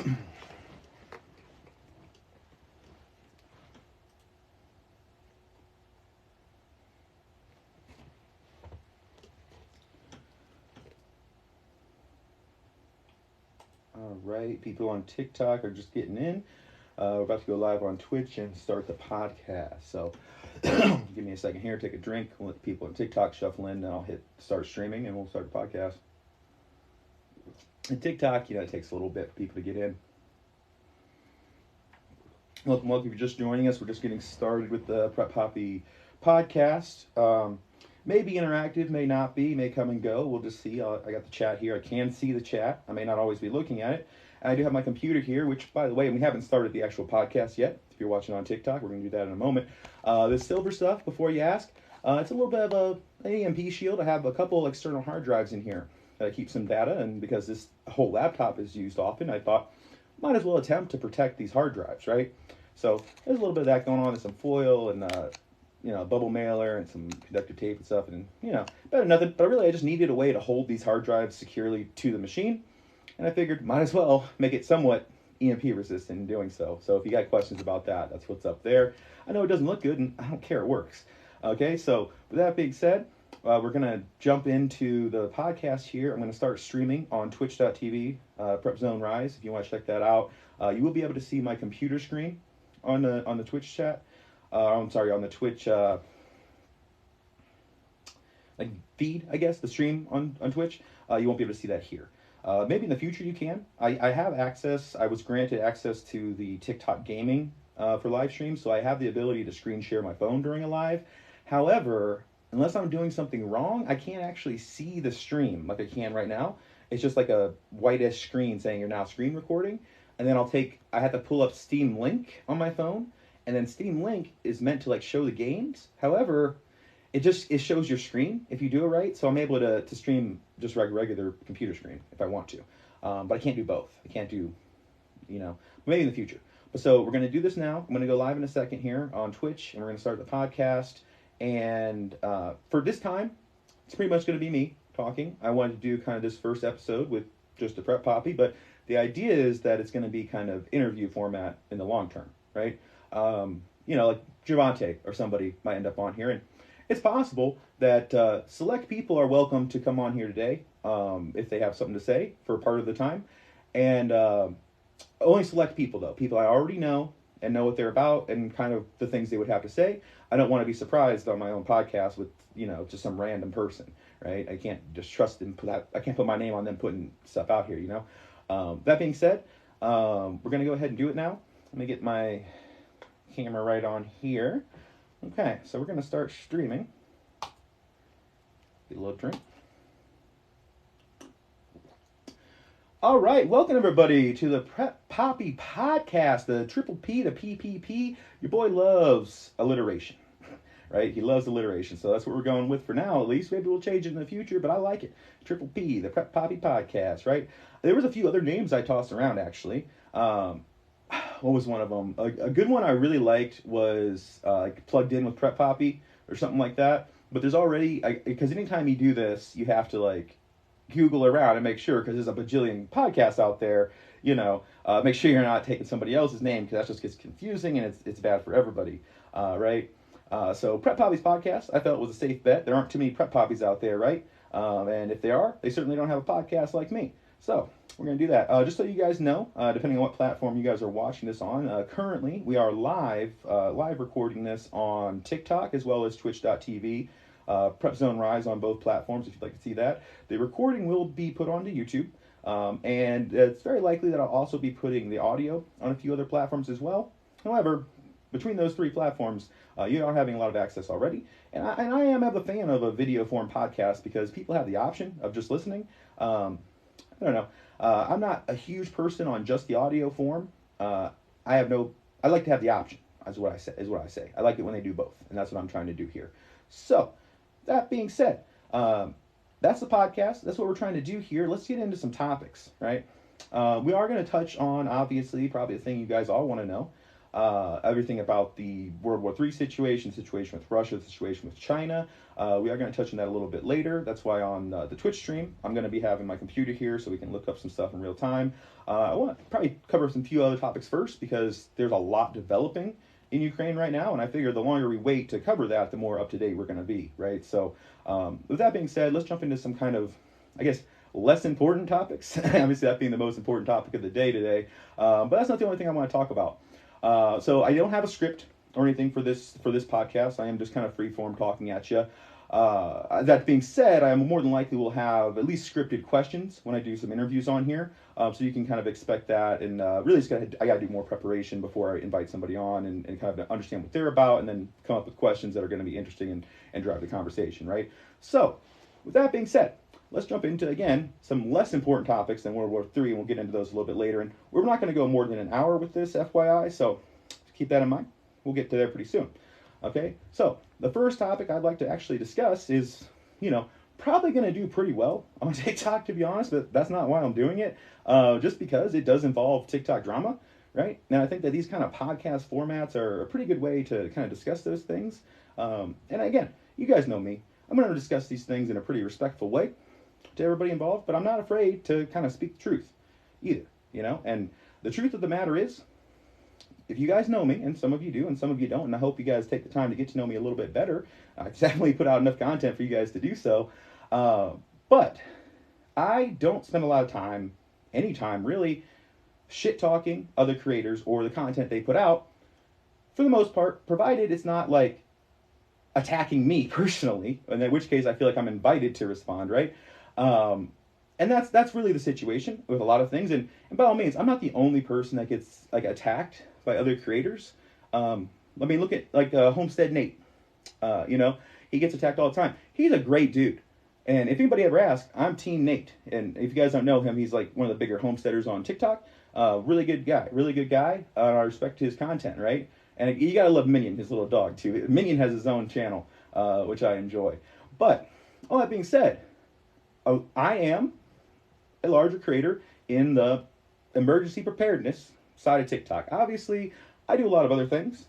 All right, people on TikTok are just getting in. We're about to go live on Twitch and start the podcast. So give me a second here, take a drink. We'll let the people on TikTok shuffle in, and I'll hit start streaming, and we'll start the podcast. And TikTok, it takes a little bit for people to get in. Welcome, if you're just joining us. We're just getting started with the Prep Poppy podcast. May be interactive, may not be, may come and go. We'll just see. I got the chat here. I can see the chat. I may not always be looking at it. And I do have my computer here, which, by the way, we haven't started the actual podcast yet. If you're watching on TikTok, we're going to do that in a moment. The silver stuff, before you ask, it's a little bit of an Emp Shield. I have a couple external hard drives in here that I keep some data, and because this whole laptop is used often, I thought, might as well attempt to protect these hard drives, right? So there's a little bit of that going on. There's some foil and bubble mailer and some conductive tape and stuff, and better than nothing. But really, I just needed a way to hold these hard drives securely to the machine, and I figured might as well make it somewhat EMP resistant in doing so. So if you got questions about that, that's what's up there. I know it doesn't look good, and I don't care, it works. Okay, so with that being said, we're gonna jump into the podcast here. I'm gonna start streaming on twitch.tv, Prepzone Rise. If you want to check that out, you will be able to see my computer screen on the Twitch chat. On the Twitch feed, I guess, the stream on Twitch. You won't be able to see that here. Maybe in the future you can. I have access. I was granted access to the TikTok gaming for live streams, so I have the ability to screen share my phone during a live. However, unless I'm doing something wrong, I can't actually see the stream like I can right now. It's just like a whitish screen saying you're now screen recording. And then I have to pull up Steam Link on my phone. And then Steam Link is meant to show the games. However, it shows your screen if you do it right. So I'm able to stream just regular computer screen if I want to. But I can't do both. I can't do, maybe in the future. But so we're going to do this now. I'm going to go live in a second here on Twitch, and we're going to start the podcast. And for this time, it's pretty much going to be me talking. I wanted to do kind of this first episode with just a Prep Poppy, but the idea is that it's going to be kind of interview format in the long term, right? Like Javante or somebody might end up on here. And it's possible that select people are welcome to come on here today if they have something to say for part of the time. And only select people, though. People I already know and know what they're about and kind of the things they would have to say. I don't want to be surprised on my own podcast with, just some random person, right? I can't just trust them. I can't put my name on them putting stuff out here, That being said, we're going to go ahead and do it now. Let me get my camera right on here. Okay, so we're going to start streaming. Get a little drink. All right, welcome everybody to the Prep Poppy podcast, the triple P, the PPP. Your boy loves alliteration, right? He loves alliteration, so that's what we're going with for now, at least. Maybe we'll change it in the future, but I like it. Triple P, the Prep Poppy podcast, right? There was a few other names I tossed around, actually. What was one of them? A good one I really liked was plugged in with Prep Poppy or something like that. But there's already, because anytime you do this, you have to Google around and make sure, because there's a bajillion podcasts out there, make sure you're not taking somebody else's name, because that just gets confusing and it's bad for everybody, right? So Prep Poppy's podcast, I felt was a safe bet. There aren't too many Prep Poppies out there, right? And if they are, they certainly don't have a podcast like me. So we're going to do that. Just so you guys know, depending on what platform you guys are watching this on, currently we are live recording this on TikTok as well as twitch.tv, Prepzone Rise on both platforms if you'd like to see that. The recording will be put onto YouTube, and it's very likely that I'll also be putting the audio on a few other platforms as well. However, between those three platforms, you are having a lot of access already. And I am a fan of a video form podcast because people have the option of just listening. I don't know. I'm not a huge person on just the audio form. I like to have the option, is what I say. I like it when they do both, and that's what I'm trying to do here. So, that being said, that's the podcast. That's what we're trying to do here. Let's get into some topics, right? We are going to touch on, obviously, probably the thing you guys all want to know, everything about the World War III situation with Russia, the situation with China. We are going to touch on that a little bit later. That's why on the Twitch stream, I'm going to be having my computer here so we can look up some stuff in real time. I want to probably cover some few other topics first because there's a lot developing in Ukraine right now, and I figure the longer we wait to cover that, the more up-to-date we're going to be, right? So with that being said, let's jump into some kind of, I guess, less important topics. Obviously, that being the most important topic of the day today, but that's not the only thing I want to talk about. So I don't have a script or anything for this podcast. I am just kind of free-form talking at you. That being said, I more than likely will have at least scripted questions when I do some interviews on here, so you can kind of expect that. And really, I got to do more preparation before I invite somebody on and kind of understand what they're about, and then come up with questions that are going to be interesting and drive the conversation, right? So, with that being said, let's jump into, again, some less important topics than World War III, and we'll get into those a little bit later. And we're not going to go more than an hour with this, FYI, so keep that in mind. We'll get to there pretty soon. Okay, so the first topic I'd like to actually discuss is, probably going to do pretty well on TikTok, to be honest, but that's not why I'm doing it, just because it does involve TikTok drama, right? Now, I think that these kind of podcast formats are a pretty good way to kind of discuss those things. And again, you guys know me. I'm going to discuss these things in a pretty respectful way to everybody involved, but I'm not afraid to kind of speak the truth either, And the truth of the matter is, if you guys know me, and some of you do, and some of you don't, and I hope you guys take the time to get to know me a little bit better. I definitely put out enough content for you guys to do so. But I don't spend a lot of time, any time really, shit-talking other creators or the content they put out, for the most part, provided it's not like attacking me personally, and in which case I feel like I'm invited to respond, right? And that's really the situation with a lot of things. And by all means, I'm not the only person that gets attacked by other creators. Look at Homestead Nate. He gets attacked all the time. He's a great dude. And if anybody ever asks, I'm Team Nate. And if you guys don't know him, he's like one of the bigger homesteaders on TikTok. Really good guy. I respect his content, right? And you gotta love Minion, his little dog too. Minion has his own channel, which I enjoy. But all that being said, I am a larger creator in the emergency preparedness side of TikTok. Obviously, I do a lot of other things.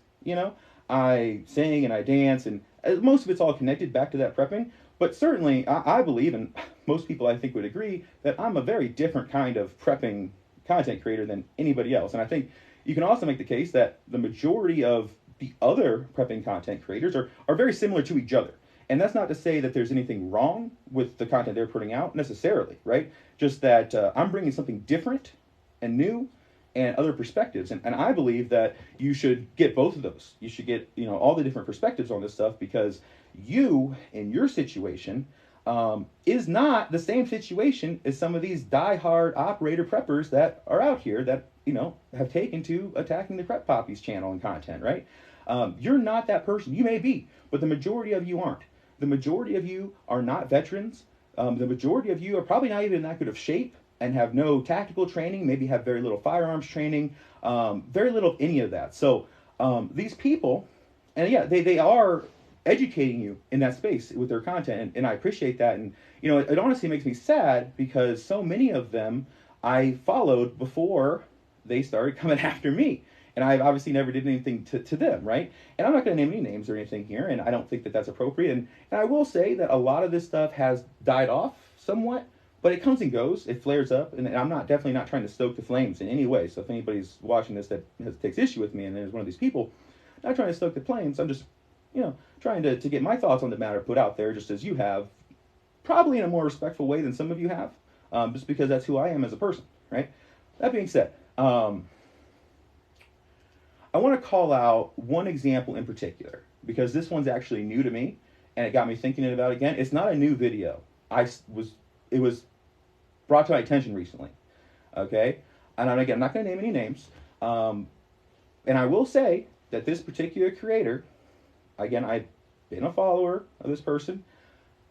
I sing and I dance, and most of it's all connected back to that prepping. But certainly, I believe, and most people I think would agree, that I'm a very different kind of prepping content creator than anybody else. And I think you can also make the case that the majority of the other prepping content creators are very similar to each other. And that's not to say that there's anything wrong with the content they're putting out necessarily, right? Just that I'm bringing something different and new and other perspectives. And I believe that you should get both of those. You should get, all the different perspectives on this stuff, because you, in your situation, is not the same situation as some of these diehard operator preppers that are out here that, have taken to attacking the Prep Poppies channel and content, right? You're not that person. You may be, but the majority of you aren't. The majority of you are not veterans. The majority of you are probably not even in that good of shape and have no tactical training, maybe have very little firearms training, very little of any of that. So these people, and yeah, they are educating you in that space with their content, and I appreciate that. And, it honestly makes me sad because so many of them I followed before they started coming after me. And I obviously never did anything to them, right? And I'm not going to name any names or anything here, and I don't think that that's appropriate. And I will say that a lot of this stuff has died off somewhat, but it comes and goes. It flares up, and I'm definitely not trying to stoke the flames in any way. So if anybody's watching this that takes issue with me and is one of these people, not trying to stoke the flames. I'm just, trying to get my thoughts on the matter put out there, just as you have, probably in a more respectful way than some of you have, just because that's who I am as a person, right? That being said, I want to call out one example in particular, because this one's actually new to me, and it got me thinking about it again. It's not a new video. It was brought to my attention recently, okay? And again, I'm not going to name any names, and I will say that this particular creator, again, I've been a follower of this person.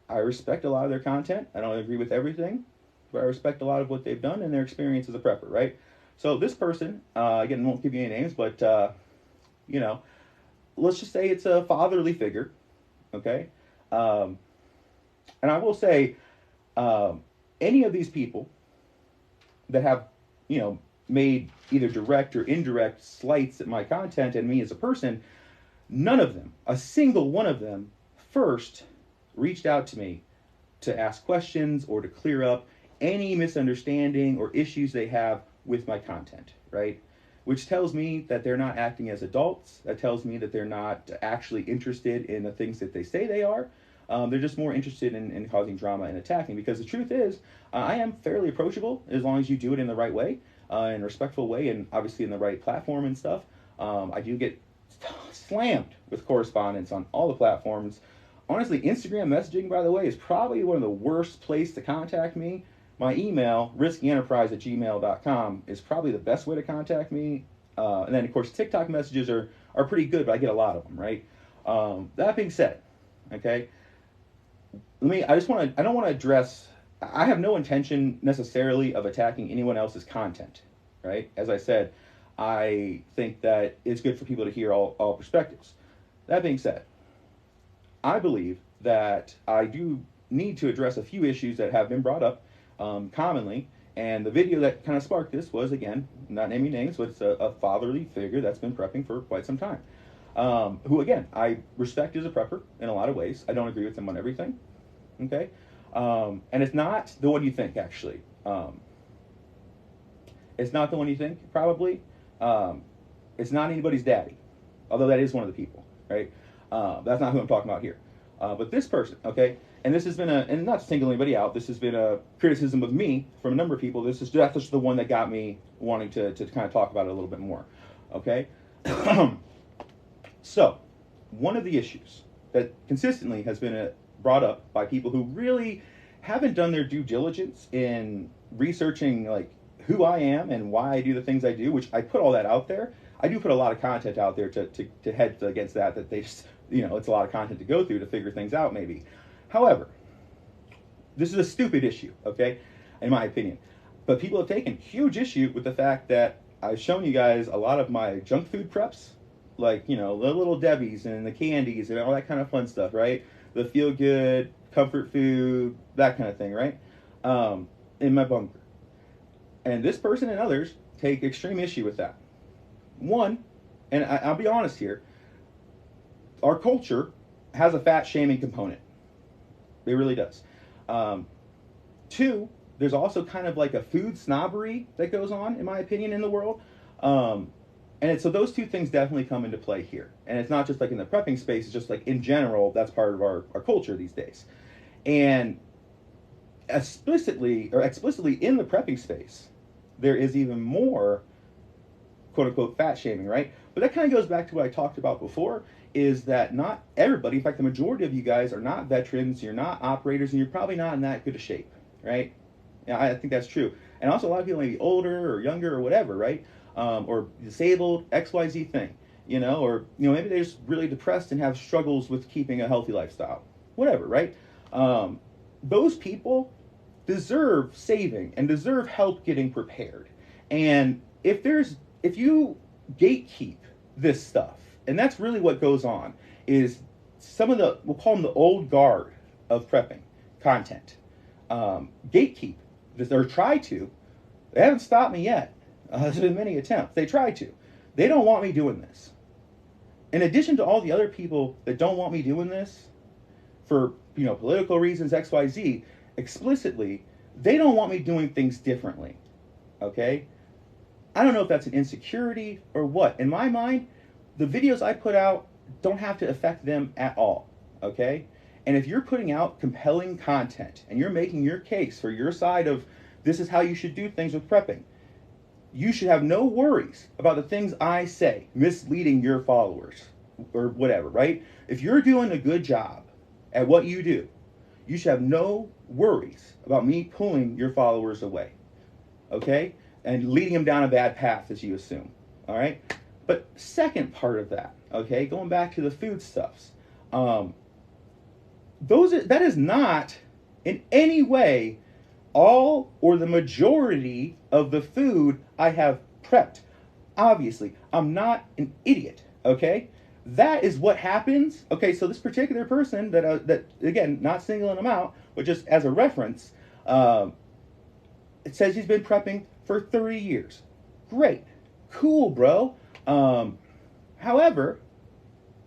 I respect a lot of their content. I don't agree with everything, but I respect a lot of what they've done and their experience as a prepper, right? So this person, again, I won't give you any names, but, let's just say it's a fatherly figure, okay? And I will say, any of these people that have, made either direct or indirect slights at my content and me as a person, none of them, a single one of them, first reached out to me to ask questions or to clear up any misunderstanding or issues they have with my content, right? Which tells me that they're not acting as adults. That tells me that they're not actually interested in the things that they say they are. They're just more interested in causing drama and attacking, because the truth is, I am fairly approachable as long as you do it in the right way, in a respectful way, and obviously in the right platform and stuff. I do get slammed with correspondence on all the platforms. Honestly, Instagram messaging, by the way, is probably one of the worst places to contact me. My email, riskyenterprise@gmail.com, is probably the best way to contact me. And then, of course, TikTok messages are pretty good, but I get a lot of them, right? That being said, okay, I don't want to address, I have no intention necessarily of attacking anyone else's content, right? As I said, I think that it's good for people to hear all perspectives. That being said, I believe that I do need to address a few issues that have been brought up commonly, and the video that kind of sparked this was, again, not naming names, but it's a fatherly figure that's been prepping for quite some time, who, again, I respect as a prepper in a lot of ways. I don't agree with him on everything, okay? And it's not the one you think, actually. It's not the one you think, probably. It's not anybody's daddy, although that is one of the people, right? That's not who I'm talking about here. But this person, okay, and this has been and not to single anybody out, this has been a criticism of me from a number of people. That's just the one that got me wanting to kind of talk about it a little bit more, okay? So, one of the issues that consistently has been brought up by people who really haven't done their due diligence in researching, like, who I am and why I do the things I do, which I put all that out there. I do put a lot of content out there to head against that they just, it's a lot of content to go through to figure things out, maybe. However, this is a stupid issue, okay, in my opinion. But people have taken huge issue with the fact that I've shown you guys a lot of my junk food preps, like, the little Debbie's and the candies and all that kind of fun stuff, right? The feel-good, comfort food, that kind of thing, right? In my bunker. And this person and others take extreme issue with that. One, and I'll be honest here, our culture has a fat shaming component. It really does. Two, there's also kind of like a food snobbery that goes on, in my opinion, in the world. So those two things definitely come into play here. And it's not just like in the prepping space, it's just like in general, that's part of our culture these days. And explicitly in the prepping space, there is even more quote-unquote fat shaming, right? But that kind of goes back to what I talked about before, is that not everybody, in fact, the majority of you guys are not veterans, you're not operators, and you're probably not in that good a shape, right? Yeah, I think that's true. And also a lot of people may be older or younger or whatever, right? Or disabled, XYZ thing, or maybe they're just really depressed and have struggles with keeping a healthy lifestyle. Whatever, right? Those people deserve saving and deserve help getting prepared. And if you gatekeep this stuff, and that's really what goes on, is some of we'll call them the old guard of prepping content, gatekeep this, or try to. They haven't stopped me yet. There's been many attempts. They try to. They don't want me doing this. In addition to all the other people that don't want me doing this for, political reasons, XYZ, explicitly, they don't want me doing things differently. Okay? I don't know if that's an insecurity or what. In my mind, the videos I put out don't have to affect them at all. Okay? And if you're putting out compelling content and you're making your case for your side of this is how you should do things with prepping, you should have no worries about the things I say misleading your followers or whatever, right? If you're doing a good job at what you do, you should have no worries about me pulling your followers away, okay? And leading them down a bad path, as you assume, all right? But second part of that, okay, going back to the food stuffs, that is not in any way all or the majority of the food I have prepped. Obviously, I'm not an idiot, okay? That is what happens. Okay, so this particular person that again, not singling them out, but just as a reference, it says he's been prepping for 30 years. Great. Cool, bro. However,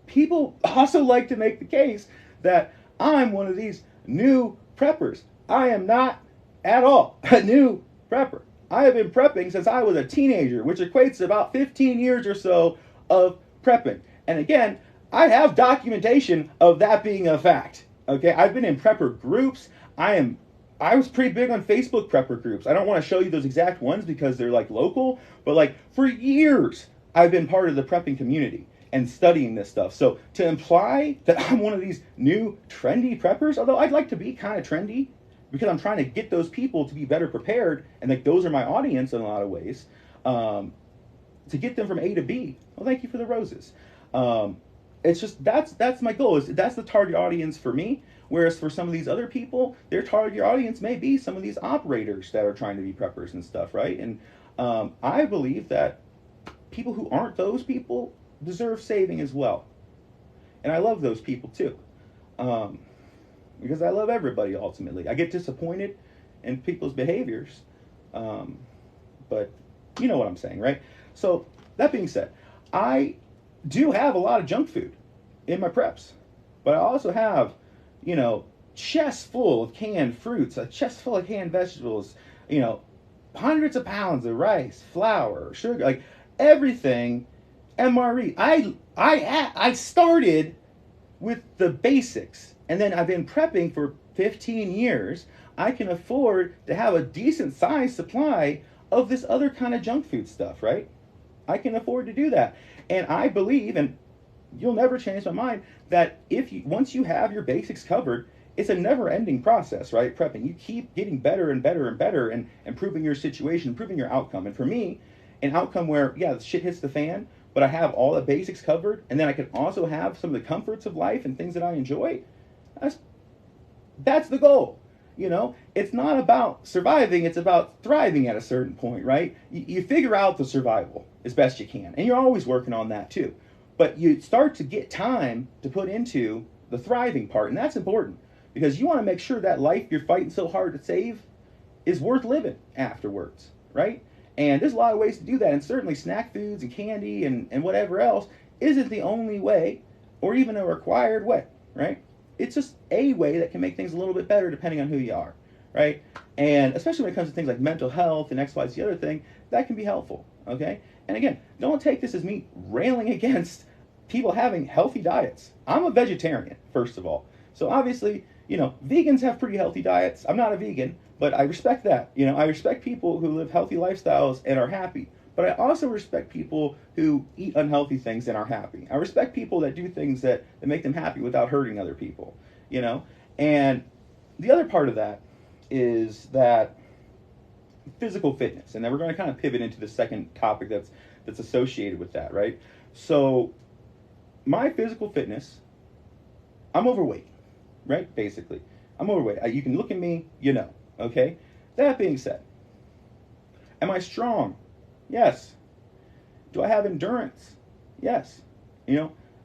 people also like to make the case that I'm one of these new preppers. I am not at all a new prepper. I have been prepping since I was a teenager, which equates to about 15 years or so of prepping. And again, I have documentation of that being a fact. Okay, I've been in prepper groups. I was pretty big on Facebook prepper groups. I don't want to show you those exact ones because they're like local, but like for years I've been part of the prepping community and studying this stuff. So to imply that I'm one of these new trendy preppers, although I'd like to be kind of trendy because I'm trying to get those people to be better prepared, and like those are my audience in a lot of ways, to get them from A to B. Well, thank you for the roses. It's just that's my goal. That's the target audience for me. Whereas for some of these other people, their target audience may be some of these operators that are trying to be preppers and stuff, right? And I believe that people who aren't those people deserve saving as well. And I love those people too. Because I love everybody ultimately. I get disappointed in people's behaviors. But you know what I'm saying, right? So that being said, I do have a lot of junk food in my preps. But I also have, chests full of canned fruits, a chest full of canned vegetables, hundreds of pounds of rice, flour, sugar, like everything MRE. I started with the basics, and then I've been prepping for 15 years. I can afford to have a decent sized supply of this other kind of junk food stuff, right? I can afford to do that. And I believe, and you'll never change my mind, that once you have your basics covered, it's a never-ending process, right? Prepping. You keep getting better and better and better and improving your situation, improving your outcome. And for me, an outcome where, yeah, the shit hits the fan, but I have all the basics covered, and then I can also have some of the comforts of life and things that I enjoy, that's the goal. It's not about surviving, it's about thriving at a certain point, right? You figure out the survival as best you can, and you're always working on that too. But you start to get time to put into the thriving part, and that's important because you want to make sure that life you're fighting so hard to save is worth living afterwards, right? And there's a lot of ways to do that, and certainly snack foods and candy and whatever else isn't the only way or even a required way, right? It's just a way that can make things a little bit better depending on who you are, right? And especially when it comes to things like mental health and X, Y, Z other thing, that can be helpful, okay? And again, don't take this as me railing against people having healthy diets. I'm a vegetarian, first of all. So obviously, vegans have pretty healthy diets. I'm not a vegan, but I respect that. I respect people who live healthy lifestyles and are happy. But I also respect people who eat unhealthy things and are happy. I respect people that do things that make them happy without hurting other people, And the other part of that is that physical fitness. And then we're going to kind of pivot into the second topic that's associated with that, right? So my physical fitness, I'm overweight, right? Basically, I'm overweight. You can look at me, okay? That being said, am I strong? Yes. Do I have endurance? Yes.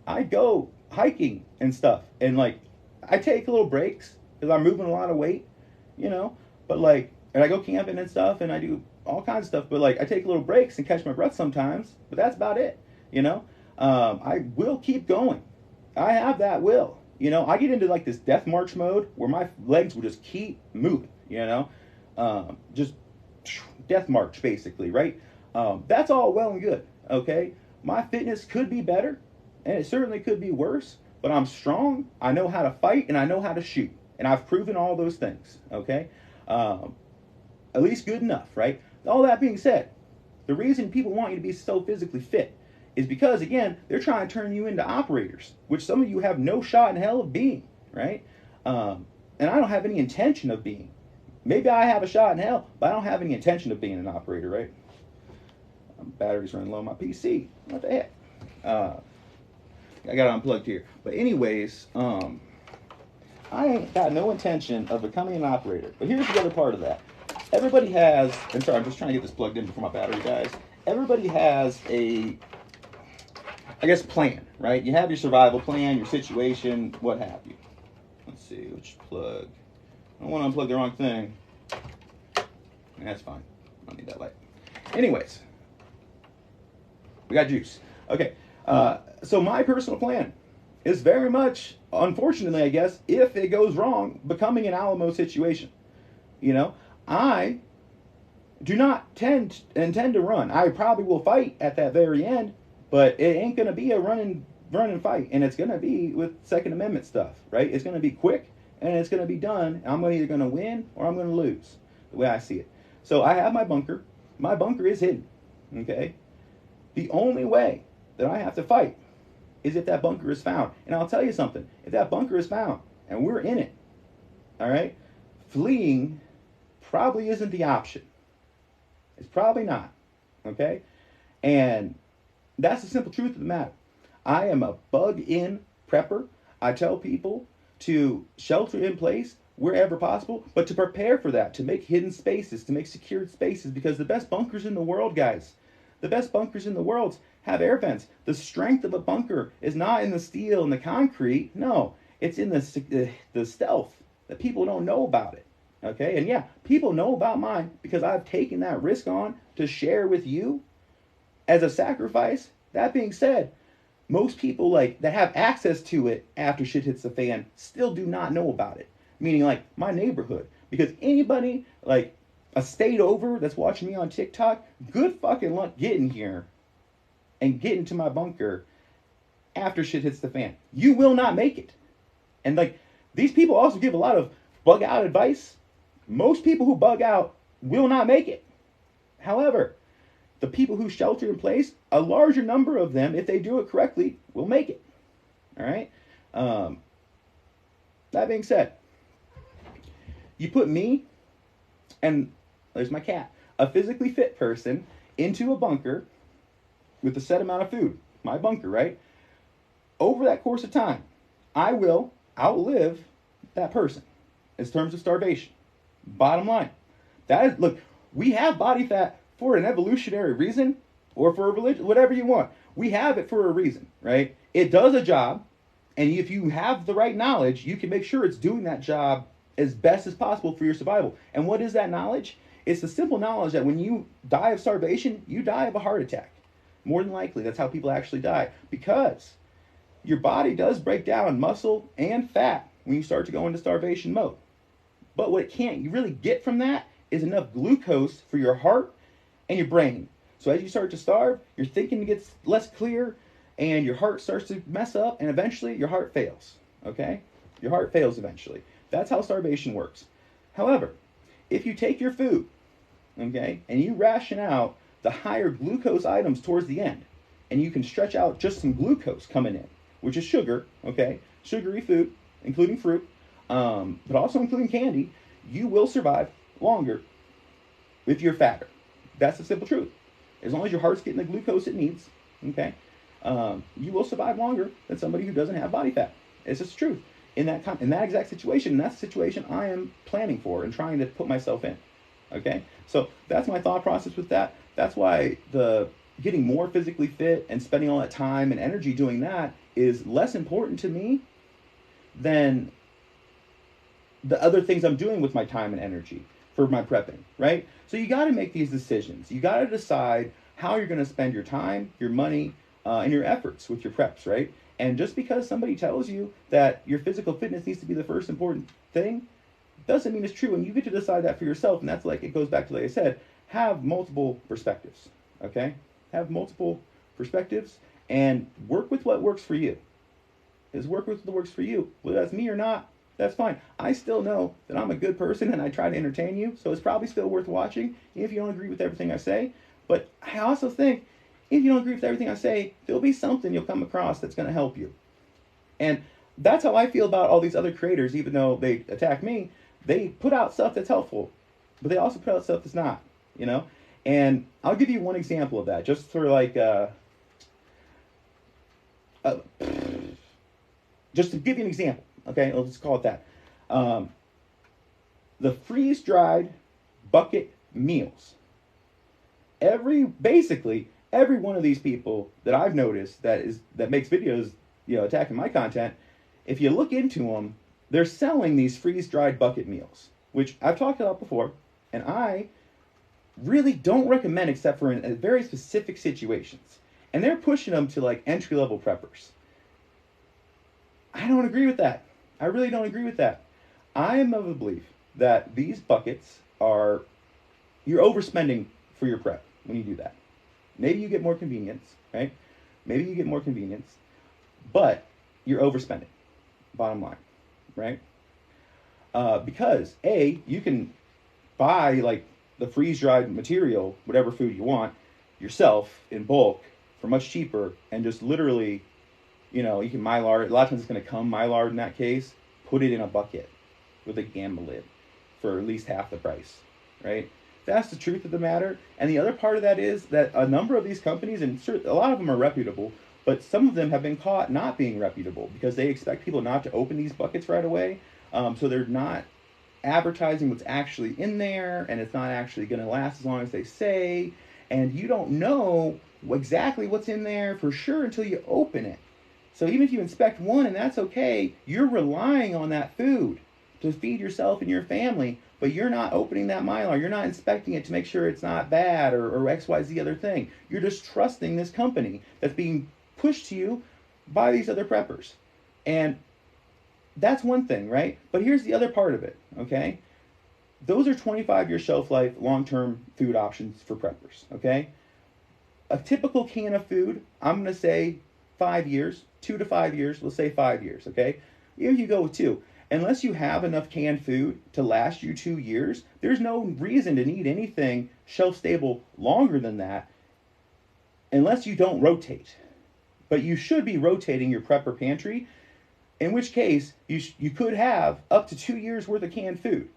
I go hiking and stuff, and I take little breaks because I'm moving a lot of weight, but and I go camping and stuff, and I do all kinds of stuff, but I take little breaks and catch my breath sometimes, but that's about it, I will keep going. I have that will, I get into this death march mode where my legs will just keep moving, just death march basically, right? That's all well and good, okay? My fitness could be better, and it certainly could be worse, but I'm strong, I know how to fight, and I know how to shoot, and I've proven all those things, okay? At least good enough, right? All that being said, the reason people want you to be so physically fit is because, again, they're trying to turn you into operators, which some of you have no shot in hell of being, right? And I don't have any intention of being. Maybe I have a shot in hell, but I don't have any intention of being an operator, right? Battery's running low on my PC. What the heck? I got it unplugged here. But anyways, I ain't got no intention of becoming an operator. But here's the other part of that. Everybody has, I'm just trying to get this plugged in before my battery dies. Everybody has a, plan, right? You have your survival plan, your situation, what have you. Let's see, which plug? I don't want to unplug the wrong thing. That's fine. I don't need that light. Anyways, We got juice. Okay. So my personal plan is very much, unfortunately, I guess, if it goes wrong, becoming an Alamo situation. I do not intend to run. I probably will fight at that very end, but it ain't going to be a run and fight, and it's going to be with Second Amendment stuff, right? It's going to be quick, and it's going to be done. I'm either going to win or I'm going to lose, the way I see it. So I have my bunker. My bunker is hidden, okay? The only way that I have to fight is if that bunker is found. And I'll tell you something. If that bunker is found and we're in it, all right, fleeing probably isn't the option. It's probably not, okay? And that's the simple truth of the matter. I am a bug-in prepper. I tell people to shelter in place wherever possible, but to prepare for that, to make hidden spaces, to make secured spaces, because the best bunkers in the world, guys, the best bunkers in the world have air vents. The strength of a bunker is not in the steel and the concrete. No, it's in the stealth that people don't know about it. Okay, and yeah, people know about mine because I've taken that risk on to share with you as a sacrifice. That being said, most people that have access to it after shit hits the fan still do not know about it. Meaning my neighborhood. Because anybody a state over that's watching me on TikTok, good fucking luck getting here and getting to my bunker after shit hits the fan. You will not make it. And these people also give a lot of bug out advice. Most people who bug out will not make it. However, the people who shelter in place, a larger number of them, if they do it correctly, will make it. All right? That being said, you put me, and there's my cat, a physically fit person, into a bunker with a set amount of food. My bunker, right? Over that course of time, I will outlive that person in terms of starvation. Bottom line. That is, look, we have body fat for an evolutionary reason or for a religion, whatever you want. We have it for a reason, right? It does a job, and if you have the right knowledge, you can make sure it's doing that job as best as possible for your survival. And what is that knowledge? It's the simple knowledge that when you die of starvation, you die of a heart attack. More than likely, that's how people actually die. Because your body does break down muscle and fat when you start to go into starvation mode. But what it can't really get from that is enough glucose for your heart and your brain. So as you start to starve, your thinking gets less clear, and your heart starts to mess up, and eventually your heart fails. Okay? Your heart fails eventually. That's how starvation works. However, if you take your food, okay, and you ration out the higher glucose items towards the end, and you can stretch out just some glucose coming in, which is sugar, okay, sugary food, including fruit, but also including candy, you will survive longer if you're fatter. That's the simple truth. As long as your heart's getting the glucose it needs, okay, you will survive longer than somebody who doesn't have body fat. It's just the truth. In that exact situation, and that's the situation I am planning for and trying to put myself in. Okay, so that's my thought process with that. That's why the getting more physically fit and spending all that time and energy doing that is less important to me than the other things I'm doing with my time and energy for my prepping, right? So you got to make these decisions. You got to decide how you're going to spend your time, your money, and your efforts with your preps, right? And just because somebody tells you that your physical fitness needs to be the first important thing, doesn't mean it's true. And you get to decide that for yourself. And that's it goes back to, like I said, have multiple perspectives, okay? Have multiple perspectives and work with what works for you. Work with what works for you. Whether that's me or not, that's fine. I still know that I'm a good person and I try to entertain you. So it's probably still worth watching if you don't agree with everything I say. But I also think if you don't agree with everything I say, there'll be something you'll come across that's going to help you. And that's how I feel about all these other creators. Even though they attack me, they put out stuff that's helpful, but they also put out stuff that's not, And I'll give you one example of that, just for just to give you an example. Okay, let's call it that. The freeze-dried bucket meals. Basically every one of these people that I've noticed that makes videos, attacking my content, if you look into them, they're selling these freeze-dried bucket meals, which I've talked about before, and I really don't recommend except for in very specific situations. And they're pushing them to like entry-level preppers. I don't agree with that. I really don't agree with that. I am of the belief that these buckets are, you're overspending for your prep when you do that. Maybe you get more convenience, right? Maybe you get more convenience, but you're overspending, bottom line, right? Because A, you can buy like the freeze-dried material, whatever food you want, yourself in bulk for much cheaper, and just literally, you can Mylar. A lot of times it's going to come Mylar in that case. Put it in a bucket with a gamma lid for at least half the price, right? That's the truth of the matter. And the other part of that is that a number of these companies, and a lot of them are reputable, but some of them have been caught not being reputable because they expect people not to open these buckets right away. So they're not advertising what's actually in there, and it's not actually going to last as long as they say. And you don't know exactly what's in there for sure until you open it. So even if you inspect one and that's okay, you're relying on that food to feed yourself and your family, but you're not opening that Mylar. You're not inspecting it to make sure it's not bad or XYZ other thing. You're just trusting this company that's being pushed to you by these other preppers. And that's one thing, right? But here's the other part of it, okay? Those are 25-year shelf life, long-term food options for preppers, okay? A typical can of food, I'm going to say 5 years, 2 to 5 years, let's say 5 years, okay? Even if you go with 2, unless you have enough canned food to last you 2 years, there's no reason to need anything shelf-stable longer than that unless you don't rotate. But you should be rotating your prepper pantry, in which case you could have up to 2 years worth of canned food.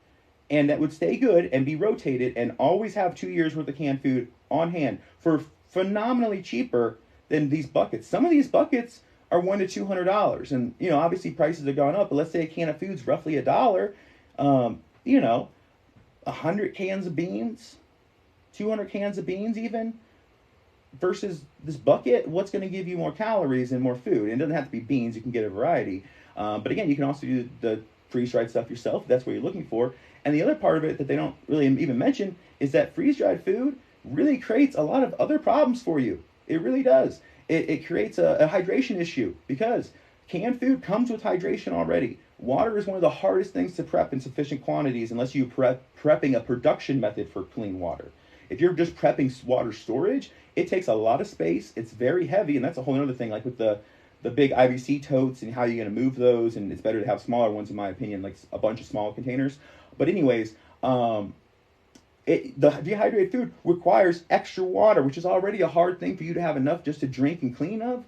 And that would stay good and be rotated and always have 2 years worth of canned food on hand for phenomenally cheaper than these buckets. Some of these buckets are $100 to $200, and obviously prices have gone up. But let's say a can of food's roughly $1. 100 cans of beans, 200 cans of beans even, versus this bucket. What's going to give you more calories and more food? And it doesn't have to be beans. You can get a variety. But again, you can also do the freeze-dried stuff yourself if that's what you're looking for. And the other part of it that they don't really even mention is that freeze-dried food really creates a lot of other problems for you. It really does. It creates a hydration issue because canned food comes with hydration already. Water is one of the hardest things to prep in sufficient quantities unless you prepping a production method for clean water. If you're just prepping water storage, it takes a lot of space. It's very heavy, and that's a whole other thing, like with the big IBC totes and how you're going to move those, and it's better to have smaller ones, in my opinion, like a bunch of small containers. But anyways, the dehydrated food requires extra water, which is already a hard thing for you to have enough just to drink and clean of,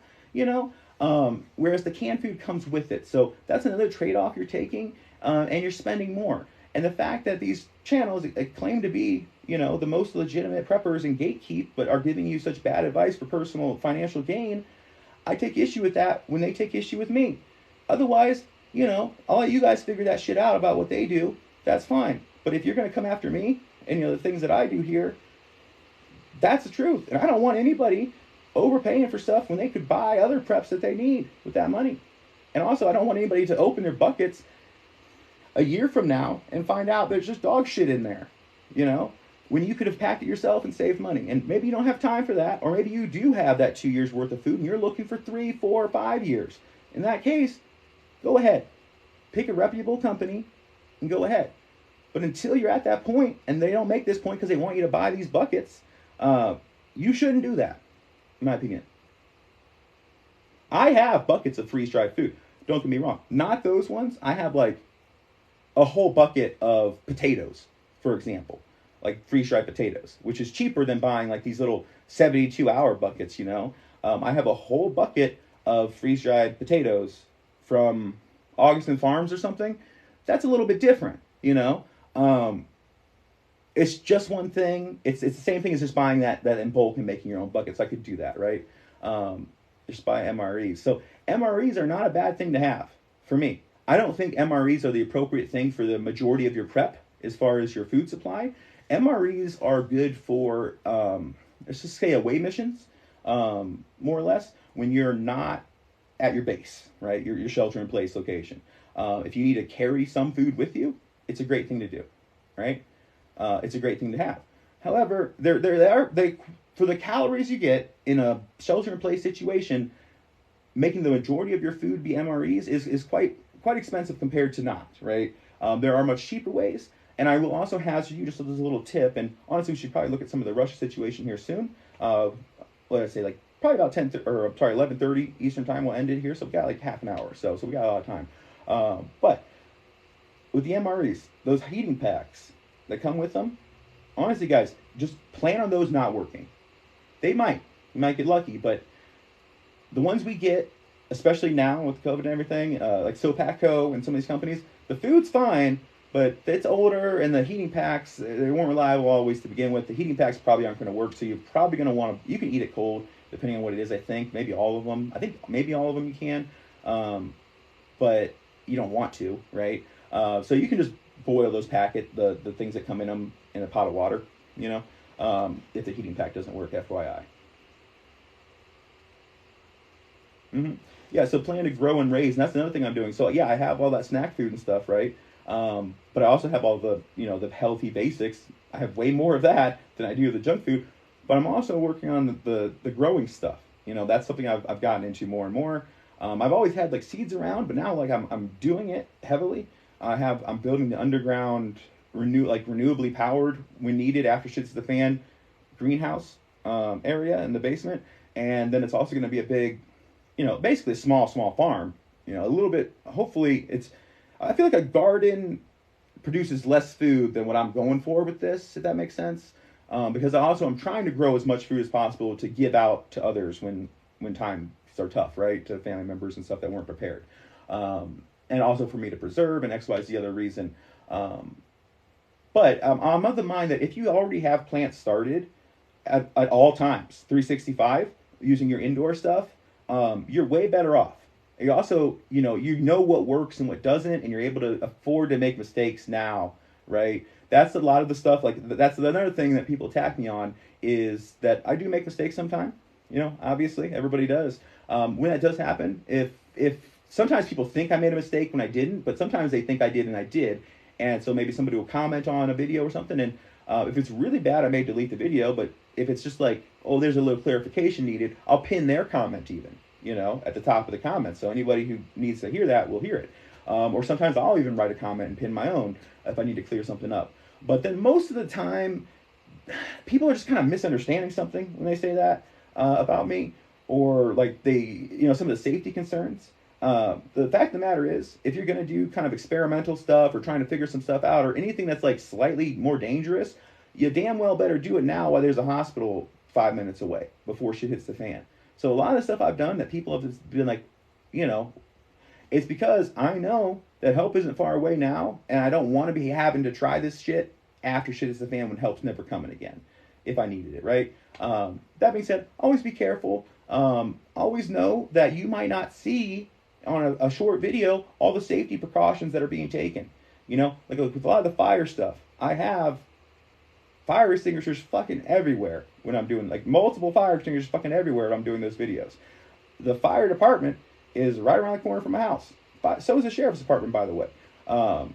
whereas the canned food comes with it. So that's another trade-off you're taking, and you're spending more. And the fact that these channels claim to be, the most legitimate preppers and gatekeep, but are giving you such bad advice for personal financial gain, I take issue with that when they take issue with me. Otherwise, I'll let you guys figure that shit out about what they do. That's fine. But if you're going to come after me and the things that I do here, that's the truth. And I don't want anybody overpaying for stuff when they could buy other preps that they need with that money. And also, I don't want anybody to open their buckets a year from now and find out there's just dog shit in there, when you could have packed it yourself and saved money. And maybe you don't have time for that, or maybe you do have that 2 years worth of food and you're looking for 3, 4, 5 years. In that case, go ahead. Pick a reputable company and go ahead. But until you're at that point, and they don't make this point because they want you to buy these buckets, you shouldn't do that, in my opinion. I have buckets of freeze-dried food. Don't get me wrong. Not those ones. I have like a whole bucket of potatoes, for example. Like freeze-dried potatoes, which is cheaper than buying like these little 72-hour buckets, I have a whole bucket of freeze-dried potatoes from Augustin Farms or something. That's a little bit different, It's just one thing. It's the same thing as just buying that in bulk and making your own buckets. I could do that, right? Just buy MREs. So MREs are not a bad thing to have for me. I don't think MREs are the appropriate thing for the majority of your prep as far as your food supply. MREs are good for, let's just say, away missions, more or less, when you're not at your base, right? Your shelter-in-place location. If you need to carry some food with you, it's a great thing to do, right? It's a great thing to have. However, they for the calories you get in a shelter-in-place situation, making the majority of your food be MREs is quite expensive compared to not, right? There are much cheaper ways. And I will also hazard you just as a little tip, and honestly, we should probably look at some of the Russia situation here soon. Let's say like probably about 11:30 Eastern time we'll end it here, so we got like half an hour or so we got a lot of time. But with the MREs, those heating packs that come with them, honestly, guys, just plan on those not working. You might get lucky, but the ones we get, especially now with COVID and everything, like Sopatco and some of these companies, the food's fine, but it's older, and the heating packs, they weren't reliable always to begin with. The heating packs probably aren't going to work, so you're probably going to want to, you can eat it cold, depending on what it is, I think. Maybe all of them. I think maybe all of them you can, but you don't want to, right? So you can just boil those the things that come in them in a pot of water, if the heating pack doesn't work, FYI. Yeah, so plan to grow and raise, and that's another thing I'm doing. So yeah, I have all that snack food and stuff, right? But I also have all the, the healthy basics. I have way more of that than I do the junk food. But I'm also working on the growing stuff. That's something I've gotten into more and more. I've always had like seeds around, but now like I'm doing it heavily. I'm building the underground renewably powered when needed after shit's the fan greenhouse area in the basement, and then it's also going to be a big, basically a small farm. A little bit. Hopefully, I feel like a garden produces less food than what I'm going for with this, if that makes sense. Because I'm trying to grow as much food as possible to give out to others when times are tough, right? To family members and stuff that weren't prepared. And also for me to preserve, and X, Y, Z other reason. But I'm of the mind that if you already have plants started at all times, 365, using your indoor stuff, you're way better off. You also, you know what works and what doesn't, and you're able to afford to make mistakes now, right? That's a lot of the stuff, that's another thing that people attack me on, is that I do make mistakes sometimes, obviously, everybody does. When that does happen, if sometimes people think I made a mistake when I didn't, but sometimes they think I did and I did, and so maybe somebody will comment on a video or something, and if it's really bad, I may delete the video, but if it's just like, oh, there's a little clarification needed, I'll pin their comment even, at the top of the comments. So anybody who needs to hear that will hear it. Or sometimes I'll even write a comment and pin my own if I need to clear something up. But then most of the time, people are just kind of misunderstanding something when they say that about me, or like they, some of the safety concerns. The fact of the matter is, if you're going to do kind of experimental stuff or trying to figure some stuff out or anything that's like slightly more dangerous, you damn well better do it now while there's a hospital 5 minutes away before shit hits the fan. So a lot of the stuff I've done that people have been like, it's because I know that help isn't far away now, and I don't want to be having to try this shit after shit hits the fan when help's never coming again, if I needed it, right? That being said, always be careful. Always know that you might not see on a short video all the safety precautions that are being taken. Like with a lot of the fire stuff, I have fire extinguishers fucking everywhere when I'm doing, like multiple fire extinguishers fucking everywhere when I'm doing those videos. The fire department is right around the corner from my house. So is the sheriff's department, by the way. And